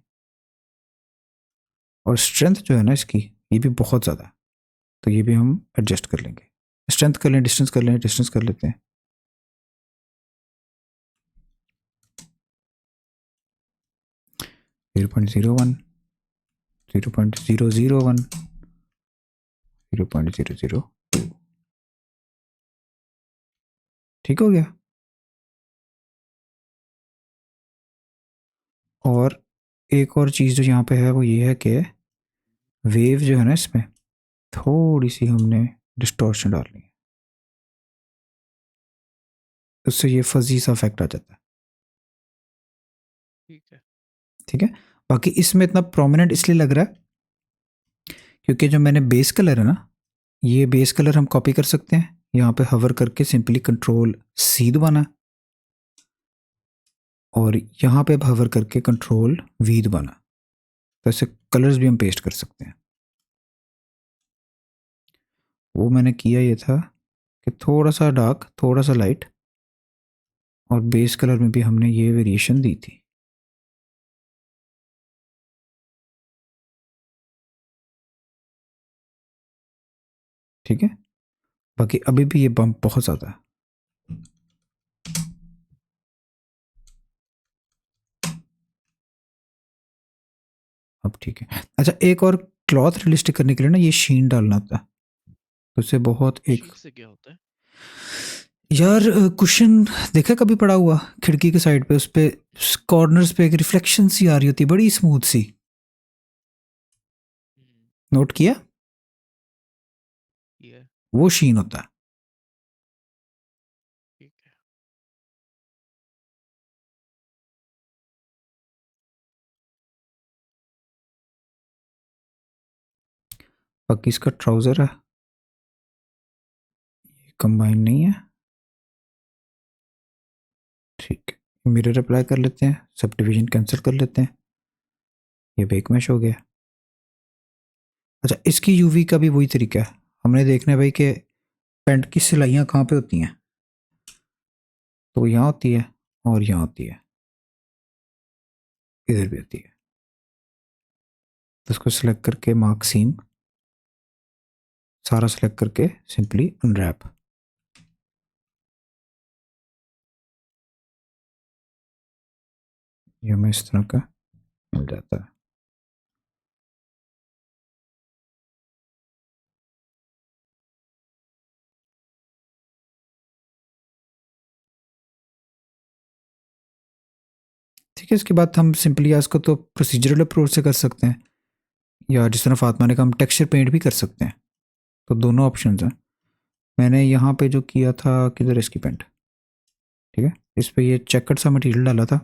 और स्ट्रेंथ जो है ना इसकी, ये भी बहुत ज़्यादा है, तो ये भी हम एडजस्ट कर लेंगे। स्ट्रेंथ कर लें, डिस्टेंस कर लें, डिस्टेंस कर लेते हैं। 0.01, 0.001, 0.002, ठीक हो गया। और एक और चीज़ जो यहाँ पे है वो ये है कि वेव जो है ना इसमें थोड़ी सी हमने डिस्टॉर्शन डालनी है, उससे ये फजी सा इफेक्ट आ जाता है, ठीक है। ठीक है। बाकी इसमें इतना प्रोमिनेंट इसलिए लग रहा है क्योंकि जो मैंने बेस कलर है ना, ये बेस कलर हम कॉपी कर सकते हैं, यहाँ पे हवर करके सिंपली कंट्रोल सी दबाना, और यहाँ पे अब हवर करके कंट्रोल वी दबाना, तो ऐसे कलर्स भी हम पेस्ट कर सकते हैं। वो मैंने किया ये था कि थोड़ा सा डार्क थोड़ा सा लाइट, और बेस कलर में भी हमने ये वेरिएशन दी थी, ठीक है। बाकी अभी भी ये बम्प बहुत ज़्यादा है। अब ठीक है। अच्छा, एक और क्लॉथ रियलिस्टिक करने के लिए ना ये शीन डालना होता है, तो उससे बहुत एक शीट से क्या होता है? यार कुशन देखा कभी पड़ा हुआ खिड़की के साइड पे, उस पे कॉर्नर्स पे एक रिफ्लेक्शन सी आ रही होती है बड़ी स्मूथ सी, हम्म, नोट किया? ये वो शीन होता है। ठीक है। बाकी इसका ट्राउज़र है, कंबाइन नहीं है, ठीक है। मिरर अप्लाई कर लेते हैं, सब डिवीजन कैंसिल कर लेते हैं, ये बेक मैश हो गया। अच्छा, इसकी यूवी का भी वही तरीका है, हमने देखना है भाई कि पेंट की सिलाइयाँ कहाँ पे होती हैं, तो यहाँ होती है और यहाँ होती है, इधर भी होती है, तो उसको सेलेक्ट करके मार्क सीम सारा सेलेक्ट करके सिंपली अनरैप, ये हमें इस तरह का मिल जाता है। ठीक है, इसके बाद हम सिंपली इसको तो प्रोसीजरल अप्रोच से कर सकते हैं, या जिस तरह फातिमा ने कहा हम टेक्सचर पेंट भी कर सकते हैं, तो दोनों ऑप्शंस हैं। मैंने यहाँ पे जो किया था, किधर इसकी पेंट, ठीक है, इस पे ये चेकर्ड सा मटेरियल डाला था,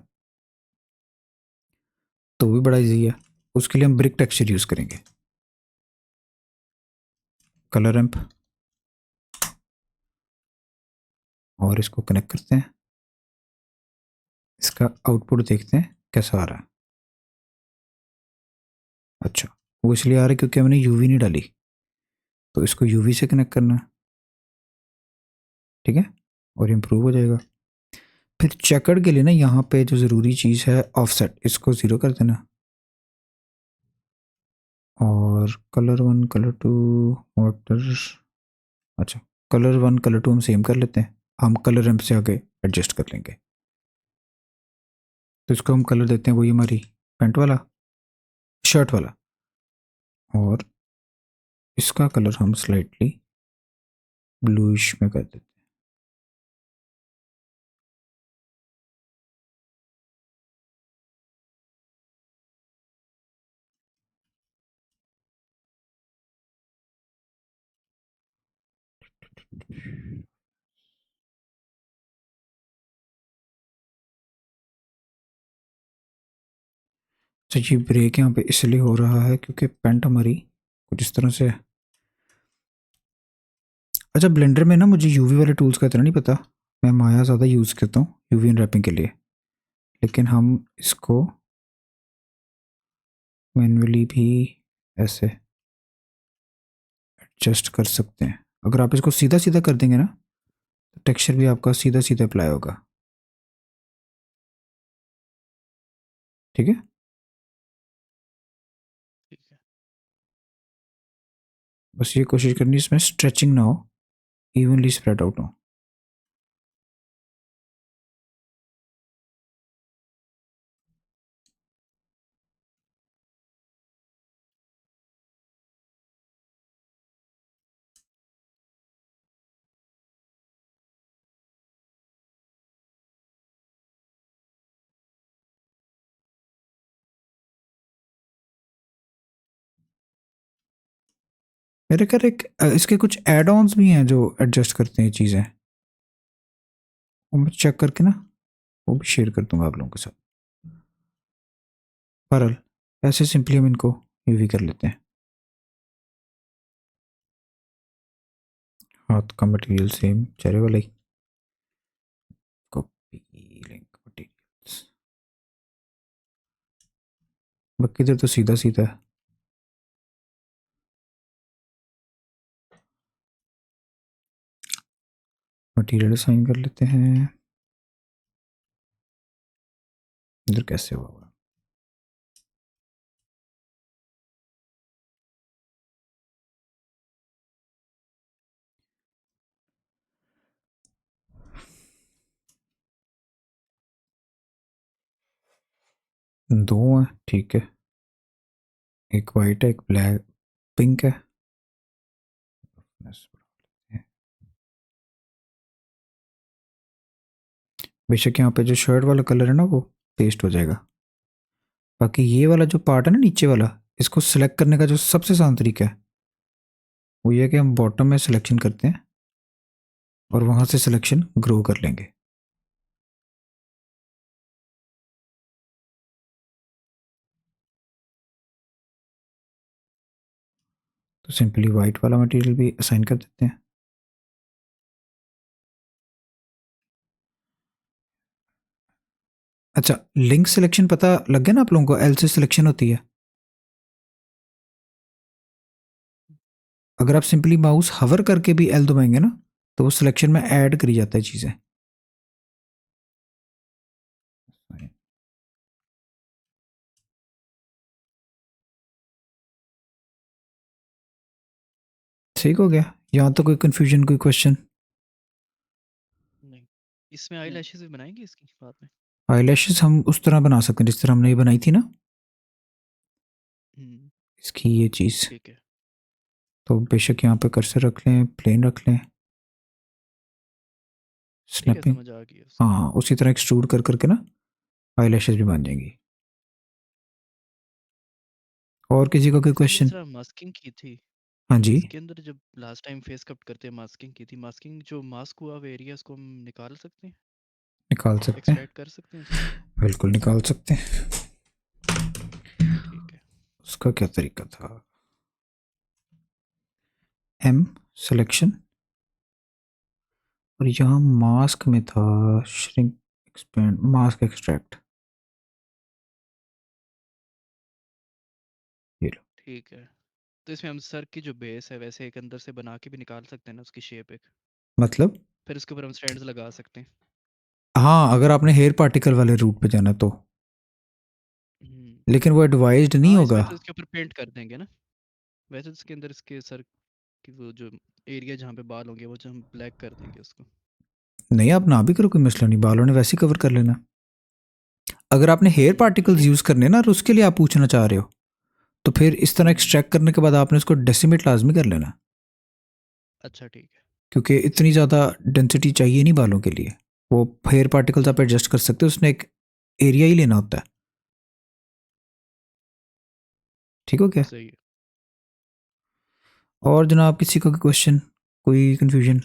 तो भी बड़ा इजी है। उसके लिए हम ब्रिक टेक्सचर यूज़ करेंगे, कलर रैंप, और इसको कनेक्ट करते हैं, इसका आउटपुट देखते हैं कैसा आ रहा है। अच्छा, वो इसलिए आ रहा है क्योंकि हमने यूवी नहीं डाली, तो इसको यूवी से कनेक्ट करना है, ठीक है, और इम्प्रूव हो जाएगा। फिर चेकर्ड के लिए ना यहाँ पे जो ज़रूरी चीज़ है ऑफसेट, इसको ज़ीरो कर देना, और colour one colour two water, अच्छा कलर वन कलर टू हम सेम कर लेते हैं, हम कलर रैंप से आगे एडजस्ट कर लेंगे। तो इसको हम कलर देते हैं वही हमारी पैंट वाला, शर्ट वाला, और इसका कलर हम स्लाइटली ब्लूइश में कर देते हैं। तो ये ब्रेक यहाँ पे इसलिए हो रहा है क्योंकि पेंट हमारी कुछ इस तरह से है। अच्छा, ब्लेंडर में ना मुझे यूवी वाले टूल्स का इतना नहीं पता, मैं माया ज़्यादा यूज़ करता हूँ यूवी अनरैपिंग के लिए, लेकिन हम इसको मैन्युअली भी ऐसे एडजस्ट कर सकते हैं। अगर आप इसको सीधा सीधा कर देंगे ना तो टेक्सचर भी आपका सीधा सीधा अप्लाई होगा। ठीक है, ठीक है। बस ये कोशिश करनी इसमें स्ट्रेचिंग ना हो, इवनली स्प्रेड आउट हो। मेरे ख्याल एक इसके कुछ एड ऑन्स भी हैं जो एडजस्ट करते हैं चीज़ें, वो मैं चेक करके ना वो भी शेयर कर दूंगा आप लोगों के साथ। बहरहाल ऐसे सिंपली हम इनको यूवी कर लेते हैं। हाथ का मटेरियल सेम चेहरे वाला ही, कॉपी लिंक मटेरियल्स, बाकी इधर तो सीधा सीधा है। मटेरियल असाइन कर लेते हैं। इधर कैसे हुआ? दो हैं, ठीक है, एक वाइट है एक ब्लैक पिंक है। बेशक यहाँ पे जो शर्ट वाला कलर है ना वो पेस्ट हो जाएगा। बाकी ये वाला जो पार्ट है ना नीचे वाला, इसको सिलेक्ट करने का जो सबसे आसान तरीका है वो ये है कि हम बॉटम में सिलेक्शन करते हैं और वहाँ से सिलेक्शन ग्रो कर लेंगे। तो सिंपली वाइट वाला मटेरियल भी असाइन कर देते हैं। अच्छा, लिंक सिलेक्शन पता लग गया ना आप लोगों को, एल से सिलेक्शन होती है। अगर आप सिंपली माउस हवर करके भी एल दबाएंगे ना तो वो सिलेक्शन में ऐड करी जाता है चीज़ें। ठीक हो गया? यहाँ तो कोई कंफ्यूजन कोई क्वेश्चन? नहीं, इसमें आई लैशेस भी बनाएंगे इसकी बाद में। आईलैशेस हम उस तरह बना सकते हैं जिस तरह हमने ये बनाई थी ना हम्म, इसकी ये चीज़। ठीक है। तो बेशक यहाँ पे कर्सर रख लें, प्लेन रख लें, ठीक है, स्नैपिंग, समझ आ गई उसकी। हाँ उसी तरह एक्सट्रूड कर करके ना आईलैशेस भी बन जाएंगी। और किसी का कोई इसकी जिस क्वेश्चन? तरह मास्किंग की थी, हाँ जी, इसके अंदर जब लास्ट टाइम फेस कट करते मास्किंग की थी, मास्किंग जो मास्क हुआ वो एरिया को हम निकाल सकते हैं, निकाल सकते हैं, एक्सट्रैक्ट कर सकते हैं उसको। बिल्कुल निकाल सकते हैं। ठीक है। उसका क्या तरीका था? एम सिलेक्शन, और यहाँ मास्क में था श्रिंक एक्सपेंड मास्क एक्सट्रैक्ट, ये लो। ठीक है, तो इसमें हम सर की जो बेस है वैसे एक अंदर से बना के भी निकाल सकते हैं ना उसकी शेप एक, मतलब फिर उसके ऊपर हम स्टैंड्स लगा सकते हैं। हाँ, अगर आपने हेयर पार्टिकल वाले रूट पे जाना तो, हम्म, लेकिन वो एडवाइज्ड नहीं हाँ होगा। इसमें तो इसके ऊपर पेंट कर देंगे ना, वैसे तो इसके अंदर इसके सर की वो जो एरिया जहाँ पे बाल होंगे वो जो हम ब्लैक कर देंगे उसको। नहीं, आप ना भी करो कोई मसला नहीं, बालों ने वैसे ही कवर कर लेना। अगर आपने हेयर पार्टिकल्स नहीं, यूज़ करने ना और उसके लिए आप पूछना चाह रहे हो तो फिर इस तरह हम्म, एक्सट्रैक्ट करने के बाद आपने उसको डेसिमेट लाजमी कर लेना, अच्छा ठीक है। क्योंकि इतनी ज़्यादा डेंसिटी चाहिए नहीं बालों के लिए। वो हेयर पार्टिकल्स आप एडजस्ट कर सकते हो, उसने एक एरिया ही लेना होता है। ठीक हो गया? सही है। और जनाब किसी का क्वेश्चन, कोई कन्फ्यूजन?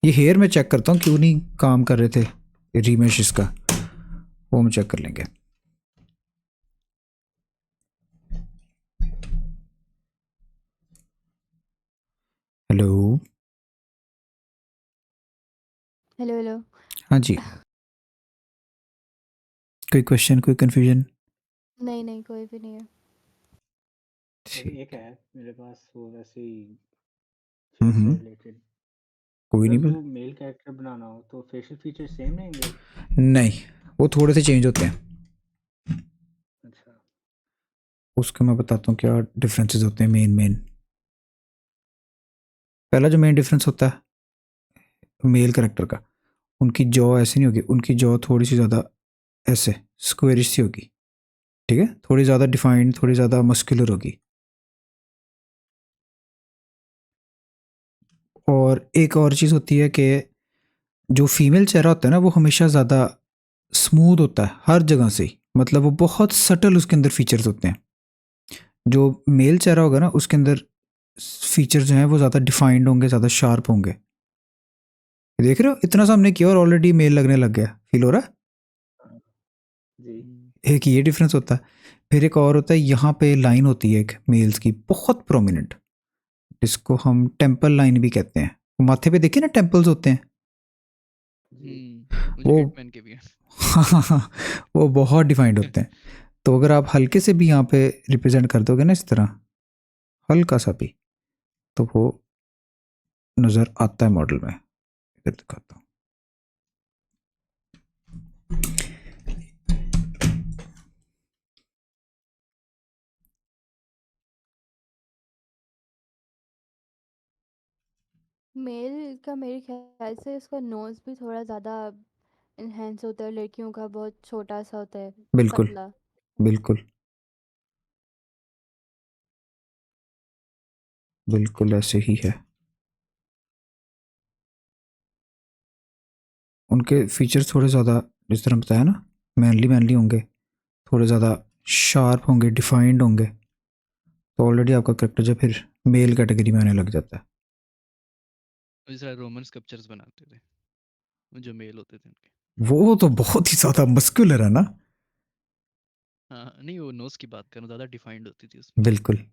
ये हेयर में चेक करता हूँ क्यों नहीं काम कर रहे थे रीमेश इसका, वो हम चेक कर लेंगे। Hello hello. हाँ जी, कोई क्वेश्चन, कोई कन्फ्यूजन? नहीं नहीं, कोई भी नहीं है। अरे एक है मेरे पास, वो वैसे ही हम्म चेस से हम्म, रिलेटेड। कोई नहीं अगर बोल। वो मेल कैरेक्टर बनाना हो तो फेशियल फीचर सेम रहेंगे? नहीं, वो थोड़े से चेंज होते हैं। अच्छा। उसके मैं बताता हूँ क्या डिफरेंसेस होते हैं मेन। पहला जो मेन डिफरेंस होता है मेल करेक्टर का, उनकी जॉ ऐसी नहीं होगी, उनकी जॉ थोड़ी सी ज़्यादा ऐसे स्क्वेरिश सी होगी, ठीक है, थोड़ी ज़्यादा डिफाइंड, थोड़ी ज़्यादा मस्कुलर होगी। और एक और चीज़ होती है कि जो फीमेल चेहरा होता है ना वो हमेशा ज़्यादा स्मूथ होता है हर जगह से ही, मतलब वो बहुत सटल उसके अंदर फीचर्स होते हैं। जो मेल चेहरा होगा ना उसके अंदर फीचर जो हैं वो ज़्यादा डिफाइंड होंगे, ज़्यादा शार्प होंगे। ये देख रहे हो, इतना सामने किया और ऑलरेडी मेल लगने लग गया, फील हो रहा है? हाँ, जी। एक ये डिफरेंस होता है। फिर एक और होता है, यहाँ पे लाइन होती है एक मेल्स की बहुत प्रोमिनेंट, जिसको हम टेम्पल लाइन भी कहते हैं। माथे पे देखिए ना टेम्पल्स होते हैं जी। मुझे वो हिटमैन के भी है। वो बहुत डिफाइंड होते हैं। तो अगर आप हल्के से भी यहाँ पे रिप्रेजेंट कर दोगे ना इस तरह, हल्का सा भी, तो वो नज़र आता है मॉडल में। इधर दिखाता हूँ। मेल का मेरे ख्याल से उसका नोज भी थोड़ा ज़्यादा इन्हेंस होता है, लड़कियों का बहुत छोटा सा होता है, बिल्कुल पतला। बिल्कुल बिल्कुल ऐसे ही है। उनके फीचर्स थोड़े ज़्यादा, जिस तरह बताया ना, मैनली होंगे, थोड़े ज़्यादा शार्प होंगे, डिफाइंड होंगे। तो ऑलरेडी आपका करेक्टर जो फिर मेल कैटेगरी में आने लग जाता है। जिस तरह रोमन स्कल्पचर्स बनाते थे, जो मेल होते थे उनके। वो तो बहुत ही ज़्यादा मस्कुलर है ना। हाँ, नहीं वो नोज की बात करूँ, ज़्यादा डिफाइंड होती थी उसमें। बिल्कुल।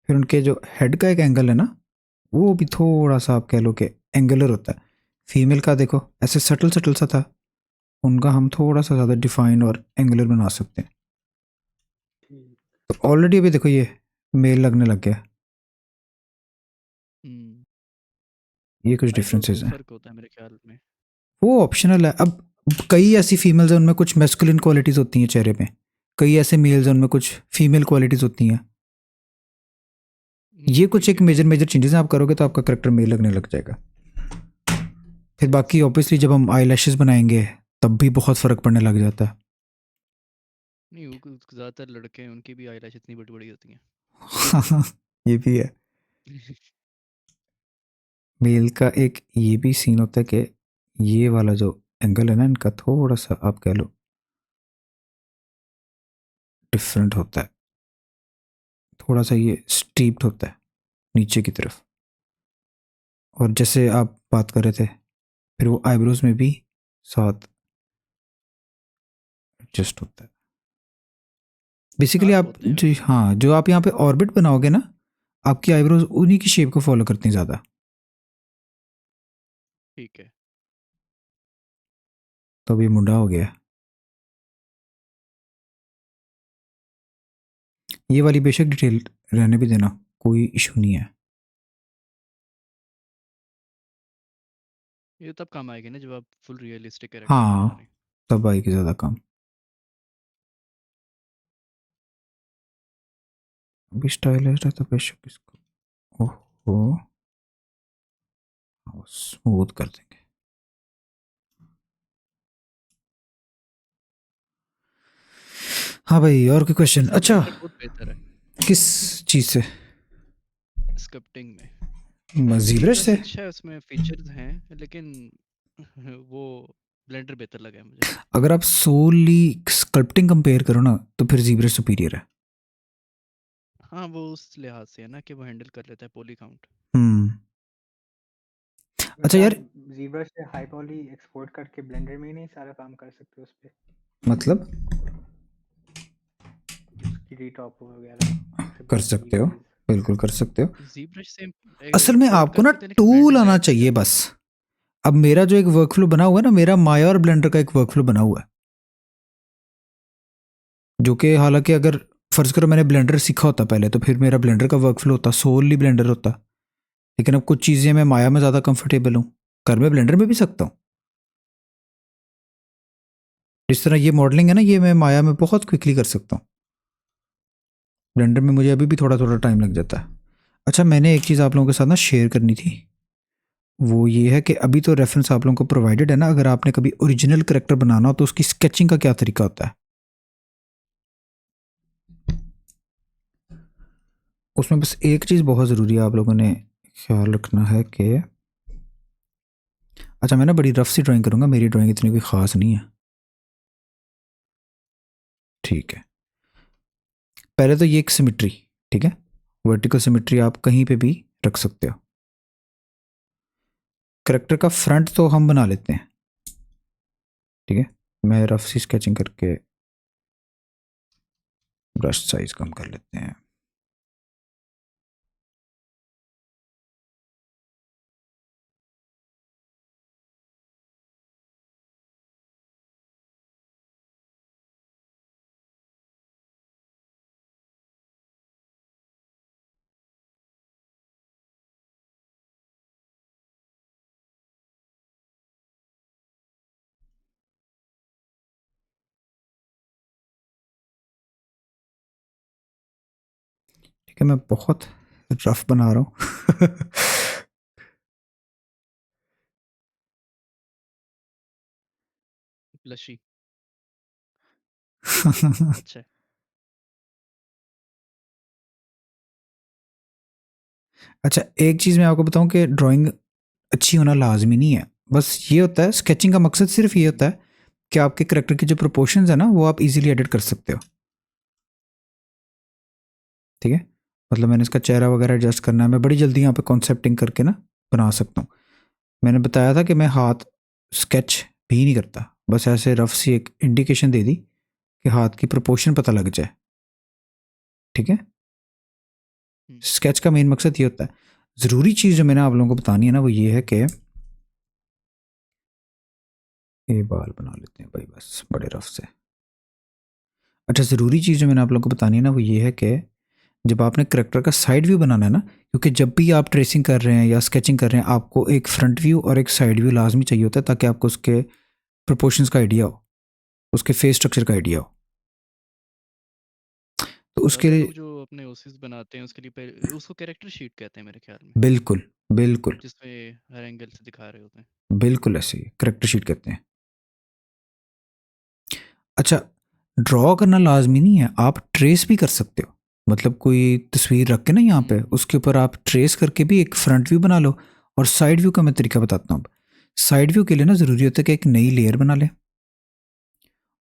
फिर उनके जो हेड का एक एंगल है ना, वो भी थोड़ा सा आप कह लो कि एंगुलर होता है। फीमेल का देखो ऐसे सटल सटल सा था, उनका हम थोड़ा सा ज़्यादा डिफाइन और एंगुलर बना सकते हैं। ठीक। तो ऑलरेडी अभी देखो ये मेल लगने लग गया। हम्म ये कुछ आईब्रोज में डिफरेंसेस हैं। फ़र्क होता है मेरे ख्याल में। वो ऑप्शनल है। अब कई ऐसी फीमेल्स हैं उनमें कुछ मैस्कुलिन क्वालिटीज़ होती हैं चेहरे पे, कई ऐसे मेल्स हैं उनमें कुछ फीमेल क्वालिटीज़ होती हैं। ये कुछ ठीक एक है। मेजर मेजर चेंजेस आप करोगे तो आपका करेक्टर मेल लगने लग जाएगा। फिर बाकी ऑब्वियसली जब हम आई लैशेस बनाएंगे तब भी बहुत फ़र्क पड़ने लग जाता है। नहीं वो ज़्यादातर लड़के हैं, उनकी भी आईलैश इतनी बड़ी बड़ी होती हैं। ये भी है। मेल का एक ये भी सीन होता है कि ये वाला जो एंगल है ना इनका, थोड़ा सा आप कह लो डिफरेंट होता है, थोड़ा सा ये स्ट्रीप्ड होता है नीचे की तरफ। और जैसे आप बात कर रहे थे, फिर वो आईब्रोज में भी साथ एडजस्ट होता है। बेसिकली शार्प आप होते हैं जो, वैसे। हाँ, जो आप यहाँ पे ऑर्बिट बनाओगे ना, आपकी आईब्रोज उन्हीं की शेप को फॉलो करती हैं ज़्यादा। ठीक है। तो अब ये मुंडा हो गया। ये वाली बेशक डिटेल रहने भी देना, कोई इशू नहीं है। ये तब काम आएगी ना जब आप फुल रियलिस्टिक कैरेक्टर बना रहे हाँ, हैं। तब आएगी ज़्यादा काम। अभी स्टाइलिश है तो बेशक इसको ओहो स्मूथ कर देंगे। हाँ भाई, और कोई क्वेश्चन? इसका अच्छा, ब्लेंडर बहुत बेहतर है किस चीज़ से? स्कल्पटिंग में। जीब्रश जीब्रश से? अच्छा है, उसमें फीचर्स हैं लेकिन वो ब्लेंडर बेहतर लगा है मुझे। अगर आप सोली स्कल्पटिंग कंपेयर करो ना तो फिर जीब्रश सुपीरियर है। हाँ वो उस लिहाज से है ना कि वो हैंडल कर लेता है पॉली काउंट। हम्म अच्छा यार, मतलब ZBrush से हाई पॉली एक्सपोर्ट करके ब्लेंडर में ही नहीं सारा काम कर सकते उस पे, मतलब उसकी रीटॉप वगैरह कर फिबोनाची सकते हो, वाइज। बिल्कुल कर सकते हो। ZBrush से असल में एक्सपोर्ट आपको कर ना सकते हैं लेकिन टूल ब्लेंडर में आना ऐड नहीं चाहिए कर बस। सकते। अब मेरा जो एक वर्कफ्लो बना हुआ है ना, मेरा माया और ब्लेंडर का एक वर्कफ्लो बना हुआ है, जो कि हालांकि अगर फर्ज करो मैंने ब्लेंडर सीखा होता पहले, तो फिर मेरा ब्लेंडर का वर्कफ्लो होता, सोलली ब्लेंडर होता। लेकिन अब कुछ चीज़ें मैं माया में ज़्यादा कंफर्टेबल हूँ, कर मैं ब्लेंडर में भी सकता हूँ। जिस तरह ये मॉडलिंग है ना, ये मैं माया में बहुत क्विकली कर सकता हूँ, ब्लेंडर में मुझे अभी भी थोड़ा थोड़ा टाइम लग जाता है। अच्छा, मैंने एक चीज़ आप लोगों के साथ ना शेयर करनी थी, वो ये है कि अभी तो रेफरेंस आप लोगों को प्रोवाइडेड है ना, अगर आपने कभी ओरिजिनल करेक्टर बनाना हो तो उसकी स्केचिंग का क्या तरीका होता है। उसमें बस एक चीज़ बहुत ज़रूरी है, आप लोगों ने ख्याल रखना है कि, अच्छा मैं ना बड़ी रफ सी ड्राइंग करूँगा, मेरी ड्राइंग इतनी कोई ख़ास नहीं है, ठीक है। पहले तो ये एक सिमिट्री, ठीक है, वर्टिकल सिमिट्री आप कहीं पे भी रख सकते हो। करेक्टर का फ्रंट तो हम बना लेते हैं, ठीक है। मैं रफ सी स्केचिंग करके ब्रश साइज कम कर लेते हैं। ठीक है, मैं बहुत रफ बना रहा हूँ। ब्लशी अच्छा है। अच्छा, एक चीज़ मैं आपको बताऊं कि ड्राइंग अच्छी होना लाजमी नहीं है, बस ये होता है, स्केचिंग का मकसद सिर्फ ये होता है कि आपके करेक्टर के जो प्रोपोर्शंस है ना, वो आप इजीली एडिट कर सकते हो, ठीक है। मतलब मैंने इसका चेहरा वगैरह एडजस्ट करना है, मैं बड़ी जल्दी यहाँ पे कॉन्सेप्टिंग करके ना बना सकता हूँ। मैंने बताया था कि मैं हाथ स्केच भी नहीं करता, बस ऐसे रफ सी एक इंडिकेशन दे दी कि हाथ की प्रोपोर्शन पता लग जाए, ठीक है। हम्म, स्केच का मेन मकसद ये होता है। ज़रूरी चीज़ जो मैंने आप लोगों को बतानी है ना, वो ये है कि ये बाल बना लेते हैं भाई बस बड़े रफ से। अच्छा, ज़रूरी चीज़ जो मैंने आप लोगों को बतानी है ना, वो ये है कि जब आपने करेक्टर का साइड व्यू बनाना है ना, क्योंकि जब भी आप ट्रेसिंग कर रहे हैं या स्केचिंग कर रहे हैं, आपको एक फ्रंट व्यू और एक साइड व्यू लाजमी चाहिए होता है, ताकि आपको उसके प्रोपोर्शंस का आइडिया हो, उसके फेस स्ट्रक्चर का आइडिया हो। तो उसके ज़्यादातर लिए लोग जो अपने ओसिस बनाते हैं उसके लिए उसको कैरेक्टर शीट कहते हैं मेरे ख्याल में, बिल्कुल बिल्कुल जिसमें हर एंगल से दिखा रहे होते हैं। बिल्कुल ऐसे ही करेक्टर शीट कहते हैं। अच्छा, ड्रॉ करना लाजमी नहीं है, आप ट्रेस भी कर सकते हो। मतलब कोई तस्वीर रख के ना यहाँ पे, उसके ऊपर आप ट्रेस करके भी एक फ्रंट व्यू बना लो। और साइड व्यू का मैं तरीका बताता हूँ। साइड व्यू के लिए ना ज़रूरी होता है कि एक नई लेयर बना लें,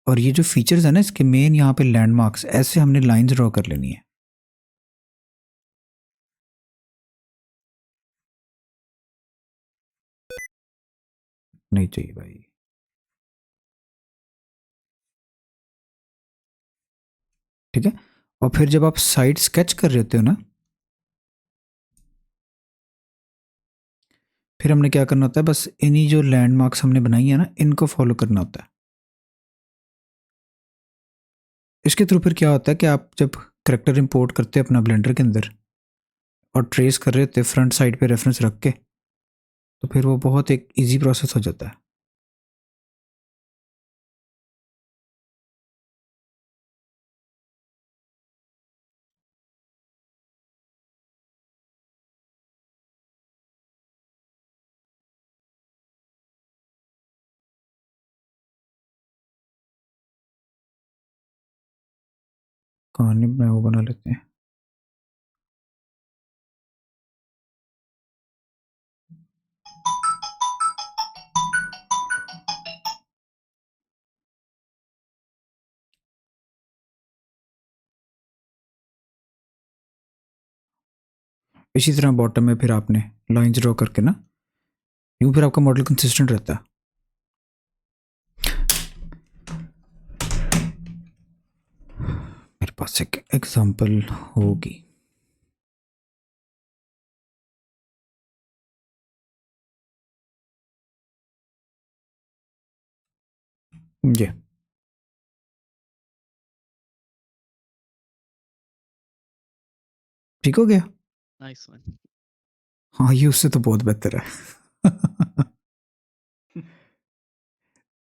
और ये जो फीचर्स है ना इसके मेन, यहाँ पे लैंडमार्क्स, ऐसे हमने लाइंस ड्रॉ कर लेनी है। नहीं चाहिए भाई, ठीक है। और फिर जब आप साइड स्केच कर रहे होते हो ना, फिर हमने क्या करना होता है, बस इन्हीं जो लैंडमार्क्स हमने बनाई है ना, इनको फॉलो करना होता है। इसके थ्रू फिर क्या होता है कि आप जब करेक्टर इंपोर्ट करते हैं अपना ब्लेंडर के अंदर और ट्रेस कर रहे होते फ्रंट साइड पे रेफरेंस रख के, तो फिर वो बहुत एक इजी प्रोसेस हो जाता है। कहानी में वो बना लेते हैं। इसी तरह बॉटम में फिर आपने लाइंस ड्रॉ करके ना यूँ फिर आपका मॉडल कंसिस्टेंट रहता है। मेरे पास एक एग्जांपल होगी। ये ठीक हो गया। Nice one. हाँ, ये उससे तो बहुत बेहतर है।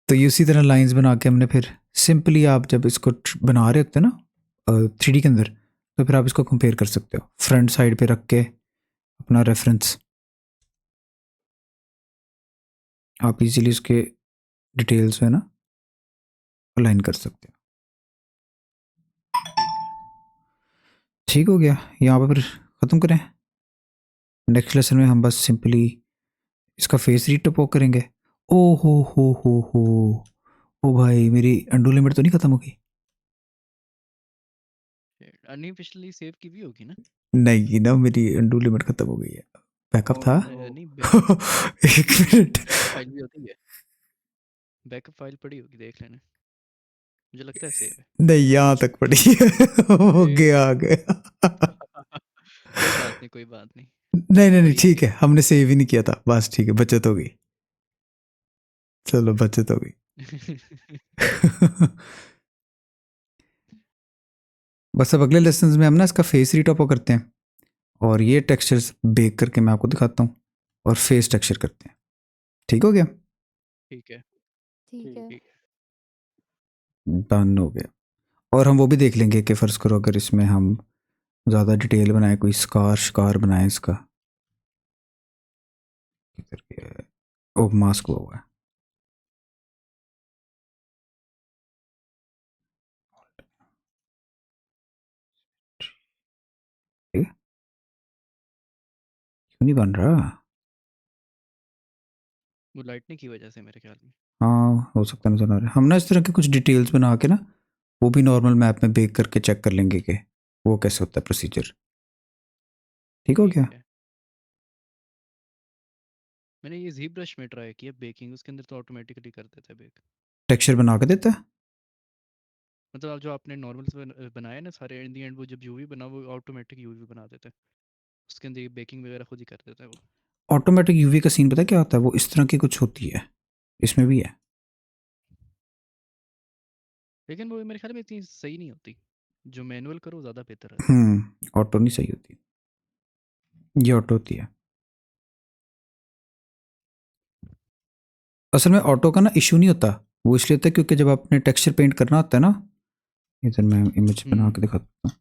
तो ये उसी तरह लाइंस बना के हमने फिर सिंपली, आप जब इसको बना रहे होते हैं ना 3D के अंदर, तो फिर आप इसको कंपेयर कर सकते हो फ्रंट साइड पे रख के अपना रेफरेंस। आप इजीली उसके डिटेल्स है ना अलाइन कर सकते हो। ठीक है। ठीक हो गया। यहाँ पे फिर ख़त्म करें। नेक्स्ट लेसन में हम बस सिंपली इसका फेस रीटपो करेंगे। ओ हो ओ भाई, मेरी अंडू लिमिट तो नहीं ख़त्म होगी? अनऑफिशियली सेव की भी होगी ना? नहीं ना, मेरी अंडू लिमिट ख़त्म हो गई है। बैकअप था। नहीं, एक मिनट। बैकअप फाइल भी होती है। बैकअप फाइल पड़ी होगी, देख लेना। मुझे लगता है सेव है। नहीं, यहाँ तक पड़ी है। हो गया, आ गया। कोई बात नहीं, कोई बात नहीं। नहीं नहीं नहीं, वही ठीक है, हमने सेव ही नहीं किया था, बस ठीक है, बचत हो गई। चलो, बचत हो गई। बस अब अगले लेसन में हम ना इसका फेस रीटॉपो करते हैं, और ये टेक्सचर्स बेक करके मैं आपको दिखाता हूँ, और फेस टेक्सचर करते हैं। ठीक हो गया? ठीक है, ठीक है। ठीक है। डन हो गया। और हम वो भी देख लेंगे कि फ़र्ज़ करो अगर इसमें हम ज़्यादा डिटेल बनाए, कोई स्कार शिकार बनाए इसका, किधर गया है? ओ, मास्क हुआ है। ठीक है, क्यों नहीं बन रहा? वो लाइटनिंग की वजह से मेरे ख्याल में। हाँ, हो सकता है नज़र आ रहा है। हम ना इस तरह के कुछ डिटेल्स बना के ना वो भी नॉर्मल मैप में बेक करके चेक कर लेंगे कि वो कैसे होता है प्रोसीजर। ठीक हो ठीक गया? है। मैंने ये ज़ी ब्रश में ट्राई किया बेकिंग, उसके अंदर तो ऑटोमेटिकली कर देता है बेक। टेक्सचर बना के देता है। मतलब आप जो आपने नॉर्मल बनाया ना सारे, इन दी एंड वो जब यूवी बना वो ऑटोमेटिक यूवी बना देता है। उसके अंदर ये बेकिंग वगैरह खुद ही कर देता है वो। ऑटोमेटिक यूवी का सीन पता है क्या होता है? वो इस तरह की कुछ होती है, इसमें भी है। लेकिन वो मेरे ख्याल में इतनी सही नहीं होती। जो मैनुअल करो ज़्यादा बेहतर रहता है। ऑटो नहीं सही होती, ये ऑटो होती है। असल में ऑटो का ना इशू नहीं होता, वो इसलिए होता है क्योंकि जब आपने टेक्सचर पेंट करना होता है ना, इधर मैं इमेज बना के दिखाता हूँ,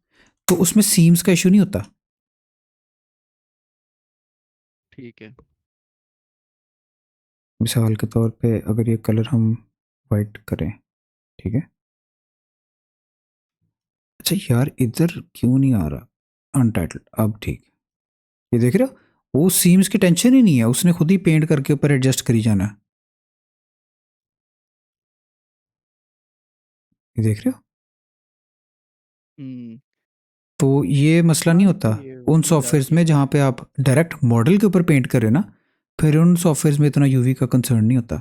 तो उसमें सीम्स का इशू नहीं होता। ठीक है। मिसाल के तौर पे अगर ये कलर हम वाइट करें, ठीक है। अच्छा यार, इधर क्यों नहीं आ रहा अनटाइटल्ड? अब ठीक, ये देख रहे हो, वो सीम्स की टेंशन ही नहीं है, उसने खुद ही पेंट करके ऊपर एडजस्ट करी जाना है। ये देख रहे हो? हम्म। तो ये मसला नहीं हाँ, होता ये उन चीज़ आ सॉफ्टवेयर्स रही है। में जहाँ पे आप डायरेक्ट मॉडल के ऊपर पेंट कर रहे हो ना, फिर उन सॉफ्टवेयर्स में इतना यूवी का कंसर्न नहीं होता।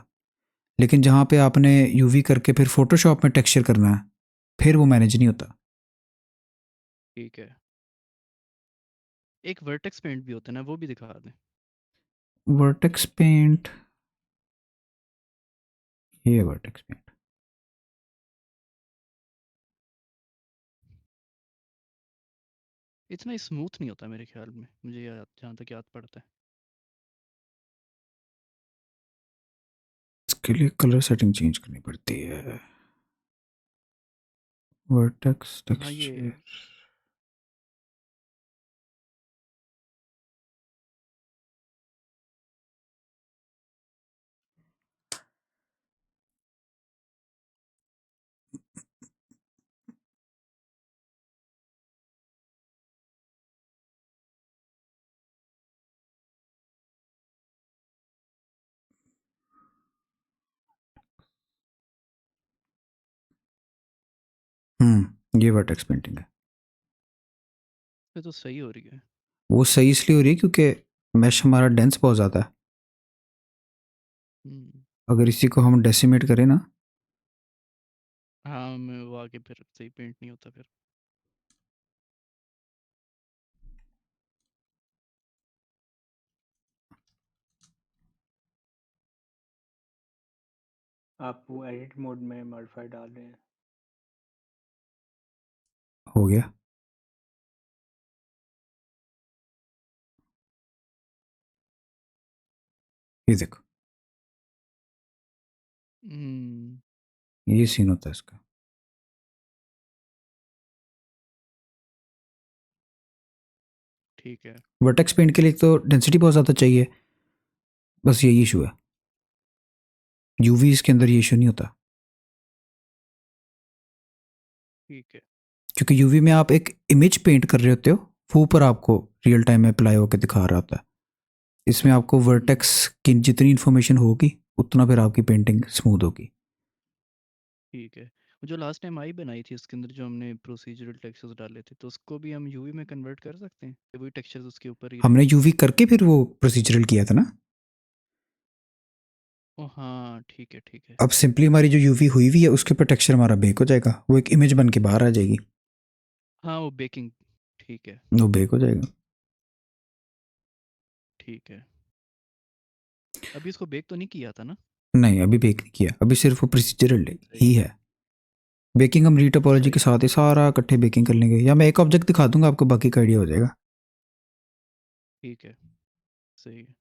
लेकिन जहाँ पे आपने यूवी करके फिर फोटोशॉप में टेक्सचर करना है, फिर वो मैनेज नहीं होता। ठीक है। एक वर्टेक्स पेंट भी होता है ना, वो भी दिखा दें। वर्टेक्स पेंट, ये वर्टेक्स पेंट इतना स्मूथ नहीं होता मेरे ख्याल में, मुझे याद जहाँ तक याद पड़ता है। इसके लिए कलर सेटिंग चेंज करनी पड़ती है। वर्टेक्स हाँ, ये टेक्सचर, ये वर्टेक्स पेंटिंग है। ये तो सही हो रही है। वो सही इसलिए हो रही है क्योंकि मैश हमारा डेंस बहुत ज़्यादा है, अगर इसी को हम डेसिमेट करें ना, हाँ मैं वो आगे फिर सही पेंट नहीं होता फिर। आप वो एडिट मोड में मॉडिफायर डाल रहे हैं। हो गया। ये देखो, ये सीन होता है इसका। ठीक है। वर्टेक्स पेंट के लिए तो डेंसिटी बहुत ज़्यादा चाहिए, बस यही इशू है। यूवी इसके अंदर ये इशू नहीं होता, ठीक है। क्योंकि यूवी में आप एक इमेज पेंट कर रहे होते हो, वो ऊपर आपको रियल टाइम में अप्लाई होकर दिखा रहा होता है। इसमें आपको वर्टेक्स की जितनी इन्फॉर्मेशन होगी उतना फिर आपकी पेंटिंग स्मूथ होगी। ठीक है। वो जो लास्ट टाइम आई बनाई थी उसके अंदर जो हमने प्रोसीजरल टेक्सचर्स डाले थे तो उसको भी हम यूवी में कन्वर्ट कर सकते हैं, कि वही टेक्सचर्स उसके ऊपर ही हमने रहें? यूवी करके फिर वो प्रोसीजरल किया था ना। ओ हाँ ठीक है ठीक है। अब सिंपली हमारी जो यूवी हुई हुई है उसके ऊपर टेक्सचर हमारा बेक हो जाएगा, वो एक इमेज बन के बाहर आ जाएगी, हाँ वो बेकिंग, ठीक है वो बेक हो जाएगा। ठीक है। अभी इसको बेक तो नहीं किया था ना? नहीं अभी बेक नहीं किया, अभी सिर्फ वो प्रोसीजरल ही है। बेकिंग हम रीटोपोलॉजी के सही। साथ ही सारा इकट्ठे बेकिंग कर लेंगे, या मैं एक ऑब्जेक्ट दिखा दूंगा आपको, बाकी का आइडिया हो जाएगा। ठीक है सही है।